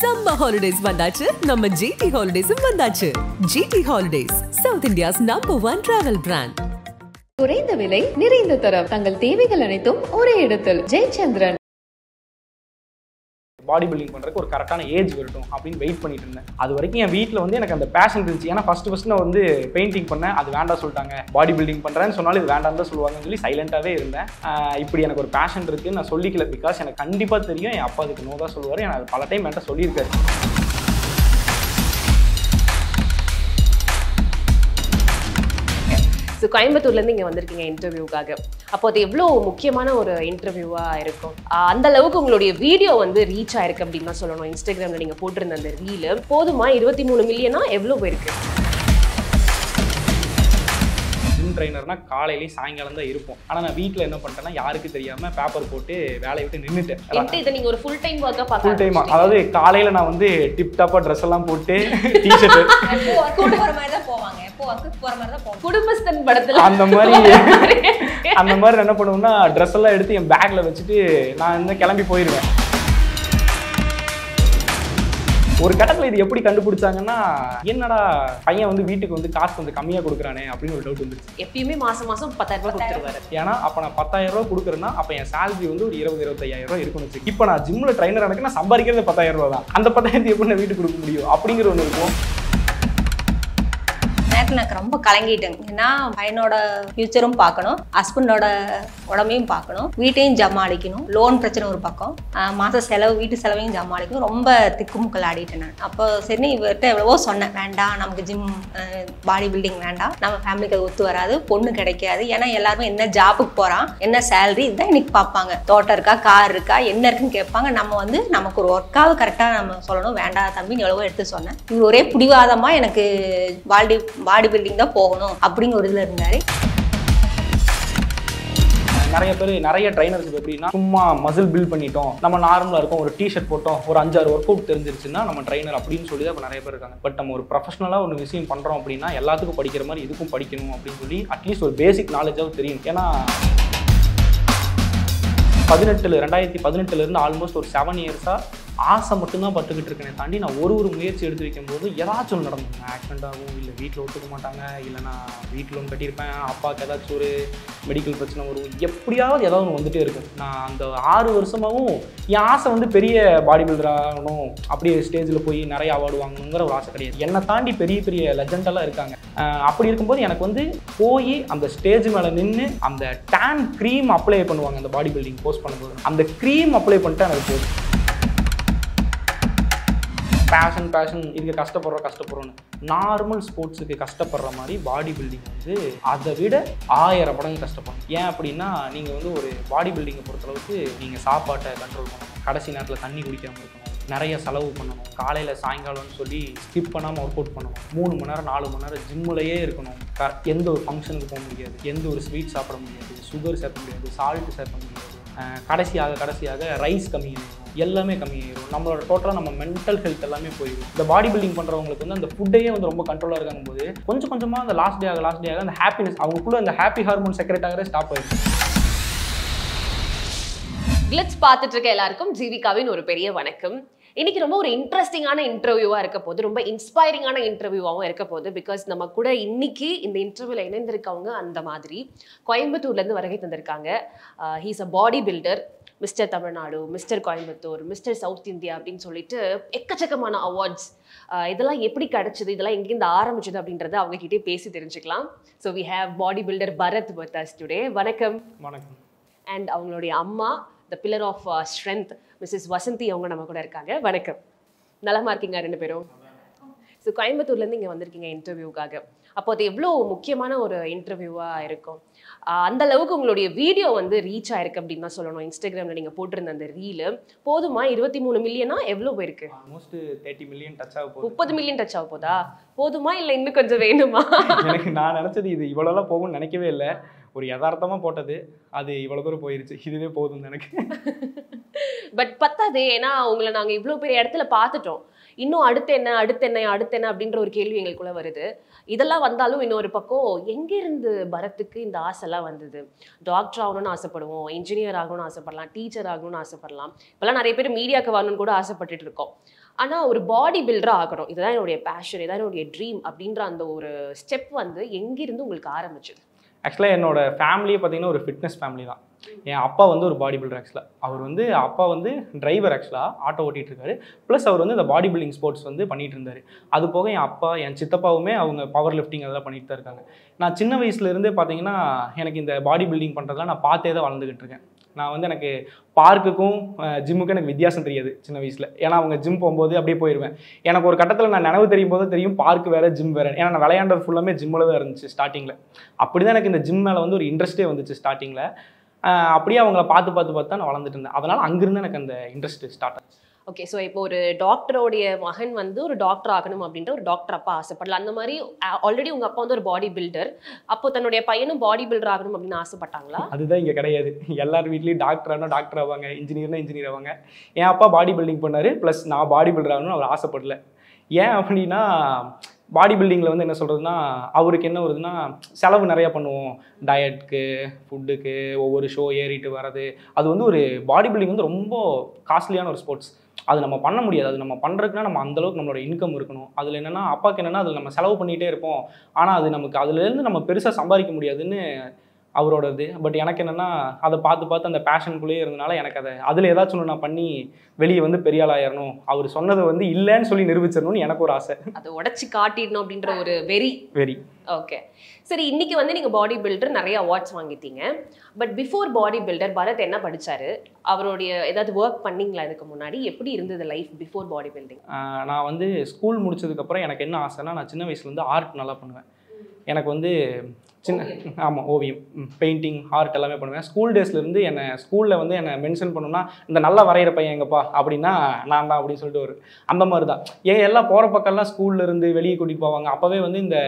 Summer holidays வந்தாச்சு நம்ம GT Holidays வந்தாச்சு. GT Holidays, South India's #1 travel brand. குறைந்த விலை நிறைந்த தரம் தங்கள் தேவைகள் அனைத்தும் ஒரே இடத்தில் ஜெயச்சந்திரன். பாடி பில்டிங் பண்ணுறதுக்கு ஒரு கரெக்டான ஏஜ் வரட்டும் அப்படின்னு வெயிட் பண்ணிட்டு இருந்தேன். அது வரைக்கும் என் வீட்டில் வந்து எனக்கு அந்த பேஷன் இருந்துச்சு. ஏன்னா ஃபர்ஸ்ட் நான் வந்து பெயிண்டிங் பண்ணேன், அது வேண்டாம் சொல்லிட்டாங்க. பாடி பில்டிங் பண்ணுறேன்னு சொன்னாலும் இது வேண்டாம் தான் சொல்லுவாங்கன்னு சொல்லி சைலண்டாகவே இருந்தேன். இப்படி எனக்கு ஒரு பேஷன் இருக்குன்னு நான் சொல்லிக்கல. பிகாஸ் எனக்கு கண்டிப்பாக தெரியும் என் அப்பா அதுக்கு நோ தான் சொல்லுவார். எனக்கு பல டைம் என்கிட்ட சொல்லியிருக்காரு. ஸோ கோயம்புத்தூர்லேருந்து இங்கே வந்திருக்கீங்க இன்டர்வியூக்காக. அப்போ அது எவ்வளோ முக்கியமான ஒரு இன்டர்வியூவாக இருக்கும். அந்த அளவுக்கு உங்களுடைய வீடியோ வந்து ரீச் ஆயிருக்கு அப்படின்னு தான் சொல்லணும். இன்ஸ்டாகிராமில் நீங்கள் போட்டிருந்த அந்த ரீலு போதுமா 23 மில்லியனா எவ்வளோ போயிருக்கு? ஜிம் ட்ரைனர்னா காலையிலேயும் சாயங்காலம் தான் இருப்போம். ஆனால் நான் வீட்டில் என்ன பண்ணிட்டேன்னா யாருக்கு தெரியாமல் பேப்பர் போட்டு வேலையை விட்டு நின்றுட்டேன். இதை நீங்கள் ஒரு ஃபுல் டைம் ஒர்க்காக பார்க்க ஃபுல் டைம். அதாவது காலையில் நான் வந்து டிப் டாப்பாக ட்ரெஸ் எல்லாம் போட்டு டிஷர்ட்டு குடும்பஸ்தன் படத்துல அந்த மாதிரி என்ன பண்ணுவோம்னா ட்ரெஸ் எல்லாம் எடுத்து என் பேக்ல வச்சுட்டு நான் இன்னும் கிளம்பி போயிடுவேன். ஒரு கட்டத்தில் இது எப்படி கண்டுபிடிச்சாங்கன்னா, என்னடா பையன் வந்து வீட்டுக்கு வந்து காசு கொஞ்சம் கம்மியாக கொடுக்குறானே அப்படின்னு ஒரு டவுட் வந்துருச்சு. எப்பயுமே மாசம் 10,000 ரூபாய் கொடுத்துருவாரு. ஏன்னா அப்போ நான் 10,000 ரூபா கொடுக்குறேன்னா அப்போ என் சேலரி வந்து ஒரு 20-25,000 ரூபா இருக்குன்னு. இப்போ நான் ஜிம்மில் ட்ரைனர் எனக்கு நான் சம்பாதிக்கிறது 10,000 ரூபா தான். அந்த 10,000 எப்படி நான் வீட்டுக்கு கொடுக்க முடியும் அப்படிங்கிற ஒன்று இருக்கும். எனக்கு ரொம்ப கலங்கிட்டேங்க. ஏன்னா பையனோட ஃபியூச்சரும் பார்க்கணும், ஹஸ்பண்டோட உடம்பையும் பார்க்கணும், வீட்டையும் சமாளிக்கணும், லோன் பிரச்சனை ஒரு பக்கம், மாத செலவு வீட்டு செலவையும் சமாளிக்கணும். ரொம்ப திக்குமுக்கள் ஆடிட்டேன் நான். அப்போ சரி இவர்கிட்ட எவ்வளவோ சொன்னேன், வேண்டாம் நமக்கு ஜிம் பாடி பில்டிங் வேண்டாம், நம்ம ஃபேமிலிக்கு அது ஒத்து வராது, பொண்ணு கிடைக்காது. ஏன்னா எல்லாருமே என்ன ஜாபுக்கு போகிறான், என்ன சேலரி, இதுதான் இன்னைக்கு பார்ப்பாங்க. தோட்டம் இருக்கா, கார் இருக்கா, என்ன இருக்குன்னு கேட்பாங்க. நம்ம வந்து நமக்கு ஒரு ஒர்க்காவது கரெக்டாக நம்ம சொல்லணும். வேண்டாம் தம்பின்னு எவ்வளவோ எடுத்து சொன்னேன். இது ஒரே பிடிவாதமாக எனக்கு பாடி பில்டிங் தான் போகணும் அப்படிங்கிற ஒரு இதில் இருந்தாரு. நிறைய ட்ரைனர்ஸ் எப்படின்னா சும்மா மசில் பில்ட் பண்ணிட்டோம், நம்ம நார்மலாக இருக்கும், ஒரு டிஷர்ட் போட்டோம், ஒரு 5-6 ஒர்க் அவுட் தெரிஞ்சிருச்சுன்னா நம்ம ட்ரைனர் அப்படின்னு சொல்லி தான் இப்போ நிறைய பேர் இருக்காங்க. பட் நம்ம ஒரு ப்ரொஃபஷனலாக ஒரு விஷயம் பண்ணுறோம் அப்படின்னா எல்லாத்துக்கும் படிக்கிற மாதிரி இதுக்கும் படிக்கணும் அப்படின்னு சொல்லி அட்லீஸ்ட் ஒரு பேசிக் நாலேஜாவது தெரியும். ஏன்னா 2018 ஆல்மோஸ்ட் ஒரு 7 இயர்ஸாக ஆசை மட்டும்தான் பட்டுக்கிட்டு இருக்கேனே தாண்டி நான் ஒரு முயற்சி எடுத்து வைக்கும்போது ஏதாச்சும் ஒன்று நடந்துங்க. ஆக்சிடென்ட் ஆகும், இல்லை வீட்டில் ஒத்துக்க மாட்டாங்க, இல்லை நான் வீட்டில் ஒன்று கட்டியிருப்பேன், அப்பாவுக்கு ஏதாச்சும் ஒரு மெடிக்கல் பிரச்சனை வரும், எப்படியாவது ஏதாவது ஒன்று வந்துகிட்டே இருக்கும். நான் அந்த 6 வருஷமாகவும் என் ஆசை வந்து பெரிய பாடி பில்டர் ஆகணும், அப்படியே ஸ்டேஜில் போய் நிறைய அவார்டு வாங்கணுங்கிற ஒரு ஆசை கிடையாது. என்னை தாண்டி பெரிய லெஜண்டெல்லாம் இருக்காங்க. அப்படி இருக்கும்போது எனக்கு வந்து போய் அந்த ஸ்டேஜ் மேலே நின்று அந்த டேன் க்ரீம் அப்ளை பண்ணுவாங்க அந்த பாடி பில்டிங் போஸ்ட் பண்ணும்போது, அந்த க்ரீம் அப்ளை பண்ணிட்டு எனக்கு போதும். பேஷன் இதுக்கு கஷ்டப்படுறோன்னு நார்மல் ஸ்போர்ட்ஸுக்கு கஷ்டப்படுற மாதிரி பாடி பில்டிங் வந்து அதை விட 1000 மடங்கு கஷ்டப்படணும். ஏன் அப்படின்னா நீங்கள் வந்து ஒரு பாடி பில்டிங்கை பொறுத்தளவுக்கு நீங்கள் சாப்பாட்டை கண்ட்ரோல் பண்ணணும், கடைசி நேரத்தில் தண்ணி குடிக்காமல் இருக்கணும், நிறைய செலவு பண்ணணும், காலையில் சாயங்காலம்னு சொல்லி ஸ்கிப் பண்ணாமல் ஒர்க் அவுட் பண்ணணும், 3 மணி நேரம் 4 மணி நேரம் ஜிம்முலையே இருக்கணும், எந்த ஒரு ஃபங்க்ஷனுக்கு போக முடியாது, எந்த ஒரு ஸ்வீட் சாப்பிட முடியாது, சுகர் சேர்க்க முடியாது, சால்ட்டு சேர்க்க முடியாது, கடைசியாக ரைஸ் கம்மியாகிடும், எல்லாமே கம்மியாகிடும். நம்மளோட டோட்டலாக நம்ம மென்டல் ஹெல்த் எல்லாமே போயிடும். இந்த பாடி பில்டிங் பண்ணுறவங்களுக்கு வந்து அந்த ஃபுட்டையே வந்து ரொம்ப கண்ட்ரோலாக இருக்காங்க போது கொஞ்சமாக அந்த லாஸ்ட் டே ஆக அந்த ஹாப்பினஸ் அவங்களுக்குள்ள அந்த ஹாப்பி ஹார்மோன் செக்ரெட் ஆகிற ஸ்டாப் ஆகிடும். கிளிட்ஸ் பார்த்துட்டு இருக்க எல்லாருக்கும் ஜீவிகாவின் ஒரு பெரிய வணக்கம். இன்னைக்கு ரொம்ப ஒரு இன்ட்ரெஸ்டிங்கான இன்டர்வியூவா இருக்க போது, ரொம்ப இன்ஸ்பைரிங்கான இன்டர்வியூவாகவும் இருக்க போது. பிகாஸ் நம்ம கூட இன்னைக்கு இந்த இன்டர்வியூல இணைந்திருக்கவங்க அந்த மாதிரி கோயம்புத்தூர்லேருந்து வருகை தந்திருக்காங்க. He's a body builder, mister Tamil Nadu, mister Coimbatore, mister south India அப்படின்னு சொல்லிட்டு எக்கச்சக்கமான அவார்ட்ஸ். இதெல்லாம் எப்படி கிடைச்சது, இதெல்லாம் எங்கேருந்து ஆரம்பிச்சது அப்படின்றத அவங்க கிட்டே பேசி தெரிஞ்சுக்கலாம். So we have body builder Bharath with us today. வணக்கம். வணக்கம். அண்ட் அவங்களுடைய அம்மா, the pillar of strength, Mrs Vasanthi, அவங்க நம்ம கூட இருக்காங்க. வணக்கம். நலமா இருக்கீங்க 2 பேரும்? ஸோ கோயம்புத்தூர்லேருந்து இங்கே வந்திருக்கீங்க இன்டர்வியூக்காக. அப்போ அது எவ்வளோ முக்கியமான ஒரு இன்டர்வியூவாக இருக்கும். அந்த அளவுக்கு உங்களுடைய வீடியோ வந்து ரீச் ஆயிருக்கு அப்படின்னு தான் சொல்லணும். இன்ஸ்டாகிராமில் நீங்கள் போட்டிருந்த அந்த ரீலு போதுமா 23 மில்லியனா எவ்வளோ போயிருக்கு? ஆல்மோஸ்ட் 30 மில்லியன் டச் ஆக போகுது. 30 மில்லியன் டச் ஆக போதா? போதுமா இல்லை இன்னும் கொஞ்சம் வேணுமா? எனக்கு நான் நினச்சது இது இவ்வளோலாம் போகும்னு நினைக்கவே இல்லை. ஒரு யதார்த்தமாக போட்டது, அது இவ்வளோ தூரம் போயிருச்சு. இதுவே போதும் எனக்கு. பட் பத்தாது, ஏன்னா உங்களை நாங்கள் இவ்வளோ பெரிய இடத்துல பார்த்துட்டோம். இன்னும் அடுத்து என்ன அடுத்து என்ன அடுத்து என்ன அப்படின்ற ஒரு கேள்வி எங்களுக்குள்ள வருது. இதெல்லாம் வந்தாலும் இன்னொரு பக்கம் எங்கேருந்து பரத்துக்கு இந்த ஆசைலாம் வந்தது? டாக்டர் ஆகணும்னு ஆசைப்படுவோம், இன்ஜினியர் ஆகணும்னு ஆசைப்படலாம், டீச்சர் ஆகணும்னு ஆசைப்படலாம், இப்போல்லாம் நிறைய பேர் மீடியாவுக்கு வரணும்னு கூட ஆசைப்பட்டுட்டு இருக்கோம். ஆனால் ஒரு பாடி பில்டராக ஆகணும், இதுதான் என்னுடைய பேஷன், இதான் என்னுடைய ட்ரீம் அப்படின்ற அந்த ஒரு ஸ்டெப் வந்து எங்கிருந்து உங்களுக்கு ஆரம்பிச்சது? ஆக்சுவலாக என்னோட ஃபேமிலியே பார்த்தீங்கன்னா ஒரு ஃபிட்னஸ் ஃபேமிலி தான். என் அப்பா வந்து ஒரு பாடி பில்டர். ஆக்சுவலாக அவர் வந்து அப்பா வந்து டிரைவர், ஆக்சுவலாக ஆட்டோ ஓட்டிகிட்டு இருக்காரு. ப்ளஸ் அவர் வந்து இந்த பாடி பில்டிங் ஸ்போர்ட்ஸ் வந்து பண்ணிட்டு இருந்தார். அது போக என் அப்பா என் சித்தப்பாவுமே அவங்க பவர் லிஃப்டிங் அதெல்லாம் பண்ணிட்டு தான் இருக்காங்க. நான் சின்ன வயசுலேருந்தே பார்த்தீங்கன்னா எனக்கு இந்த பாடி பில்டிங் பண்ணுறதுலாம் நான் பார்த்தே தான் வளர்ந்துக்கிட்டு இருக்கேன். நான் வந்து எனக்கு பார்க்குக்கும் ஜிம்முக்கும் எனக்கு வித்தியாசம் தெரியாது சின்ன வயசில். ஏன்னா அவங்க ஜிம் போகும்போது அப்படியே போயிடுவேன். எனக்கு ஒரு கட்டத்தில் நான் நினைவு தெரியும் போது தெரியும் பார்க்கு வேறு ஜிம் வேறு. ஏன்னா நான் விளையாண்டது ஃபுல்லாமே ஜிம்மில் தான் இருந்துச்சு ஸ்டார்டிங்கில். அப்படி தான் எனக்கு இந்த ஜிம் மேலே வந்து ஒரு இன்ட்ரெஸ்ட்டே வந்துச்சு ஸ்டார்டிங்கில். அப்படியே அவங்கள பார்த்து தான் நான் வளர்ந்துட்டு இருந்தேன். அதனால் அங்கிருந்து எனக்கு அந்த இன்ட்ரெஸ்ட் ஸ்டார்ட் ஆச்சு. ஓகே, ஸோ இப்போ ஒரு டாக்டரோடைய மகன் வந்து ஒரு டாக்டர் ஆகணும் அப்படின்ற ஒரு டாக்டர் அப்பா ஆசைப்படல. அந்த மாதிரி ஆல்ரெடி உங்கள் அப்பா வந்து ஒரு பாடி பில்டர், அப்போ தன்னுடைய பையனும் பாடி பில்டர் ஆகணும் அப்படின்னு ஆசைப்பட்டாங்களா? அதுதான் இங்கே கிடையாது. எல்லார் வீட்லேயும் டாக்டர் ஆவாங்க, இன்ஜினியர் ஆவாங்க. என் அப்பா பாடி பில்டிங் பண்ணார், ப்ளஸ் நான் பாடி பில்டர் ஆகணும்னு அவர் ஆசைப்படல. ஏன் அப்படின்னா பாடி பில்டிங்கில் வந்து என்ன சொல்கிறதுனா அவருக்கு என்ன வருதுன்னா செலவு நிறையா பண்ணுவோம். டயட்க்கு, ஃபுட்டுக்கு, ஒவ்வொரு ஷோ ஏறிட்டு வர்றது. அது வந்து ஒரு பாடி பில்டிங் வந்து ரொம்ப காஸ்ட்லியான ஒரு ஸ்போர்ட்ஸ். அது நம்ம பண்ண முடியாது. அது நம்ம பண்ணுறதுக்குன்னா நம்ம அந்தளவுக்கு நம்மளோட இன்கம் இருக்கணும். அதில் என்னென்னா அப்பாவுக்கு என்னென்னா அதில் நம்ம செலவு பண்ணிகிட்டே இருப்போம். ஆனால் அது நமக்கு அதுலேருந்து நம்ம பெருசாக சம்பாதிக்க முடியாதுன்னு அவரோடது. பட் எனக்கு என்னென்னா அதை பார்த்து அந்த பேஷனுக்குள்ளேயே இருந்தனால எனக்கு அதில் ஏதாச்சும் ஒன்று நான் பண்ணி வெளியே வந்து பெரிய ஆளாயிரணும், அவர் சொன்னதை வந்து இல்லைன்னு சொல்லி நிரூபிச்சிடணும்னு எனக்கு ஒரு ஆசை. அதை உடச்சி காட்டிடணும் அப்படின்ற ஒரு வெறி. ஓகே, சரி, இன்னைக்கு வந்து நீங்கள் பாடி பில்டர் நிறைய அவார்ட்ஸ் வாங்கிட்டீங்க. But before body builder Bharath என்ன படித்தாரு? அவருடைய ஏதாவது ஒர்க் பண்ணிங்களா இதுக்கு முன்னாடி? எப்படி இருந்தது லைஃப் பிஃபோர் பாடி பில்டிங்? நான் வந்து ஸ்கூல் முடிச்சதுக்கப்புறம் எனக்கு என்ன ஆசைன்னா, நான் சின்ன வயசுலேருந்து ஆர்ட் நல்லா பண்ணுவேன். எனக்கு வந்து ஓவியம், பெயிண்டிங், ஆர்ட் எல்லாமே பண்ணுவேன். ஸ்கூல் டேஸ்லேருந்து என்னை ஸ்கூலில் வந்து என்னை மென்ஷன் பண்ணணும்னா இந்த நல்லா வரைகிற பையன் எங்கப்பா அப்படின்னா நான் தான் அப்படின்னு சொல்லிட்டு ஒரு அந்த மாதிரி தான். எல்லாம் போகிற பக்கம்லாம் ஸ்கூல்லேருந்து வெளியே கூட்டிகிட்டு போவாங்க. அப்போவே வந்து இந்த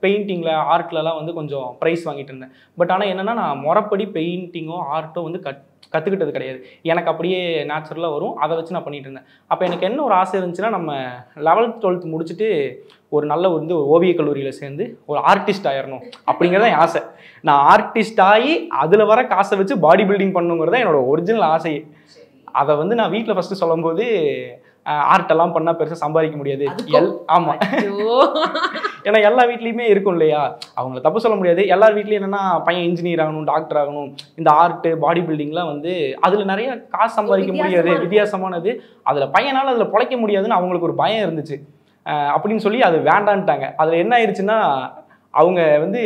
பெயிண்டிங்கில் ஆர்ட்லலாம் வந்து கொஞ்சம் ப்ரைஸ் வாங்கிட்டு இருந்தேன். பட் ஆனால் என்னென்னா நான் முறைப்படி பெயிண்டிங்கோ ஆர்ட்டோ வந்து கற்றுக்கிட்டது கிடையாது. எனக்கு அப்படியே நேச்சுரலாக வரும், அதை வச்சு நான் பண்ணிகிட்டு இருந்தேன். அப்போ எனக்கு என்ன ஒரு ஆசை இருந்துச்சுன்னா, நம்ம 11th 12th முடிச்சுட்டு ஒரு நல்ல வந்து ஒரு ஓவியக் கல்லூரியில் சேர்ந்து ஒரு ஆர்டிஸ்ட் ஆயிடணும் அப்படிங்கிறத என் ஆசை. நான் ஆர்டிஸ்ட் ஆகி அதில் வர காசை வச்சு பாடி பில்டிங் பண்ணுங்கிறத என்னோட ஒரிஜினல் ஆசை. அதை வந்து நான் வீட்டில் ஃபஸ்ட்டு சொல்லும்போது ஆர்ட்டெல்லாம் பண்ணால் பெருசாக சம்பாதிக்க முடியாது. ஆமாம், ஏன்னா எல்லா வீட்லேயுமே இருக்கும் இல்லையா, அவங்கள தப்பு சொல்ல முடியாது. எல்லார் வீட்லேயும் என்னென்னா பையன் இன்ஜினியர் ஆகணும், டாக்டர் ஆகணும், இந்த ஆர்ட்டு பாடி பில்டிங்லாம் வந்து அதில் நிறைய காசு சம்பாதிக்க முடியாது, வித்தியாசமானது, அதில் பையனால் அதில் பிழைக்க முடியாதுன்னு அவங்களுக்கு ஒரு பயம் இருந்துச்சு. அப்படின்னு சொல்லி அது வேண்டான்ட்டாங்க. அதில் என்ன ஆயிடுச்சுன்னா, அவங்க வந்து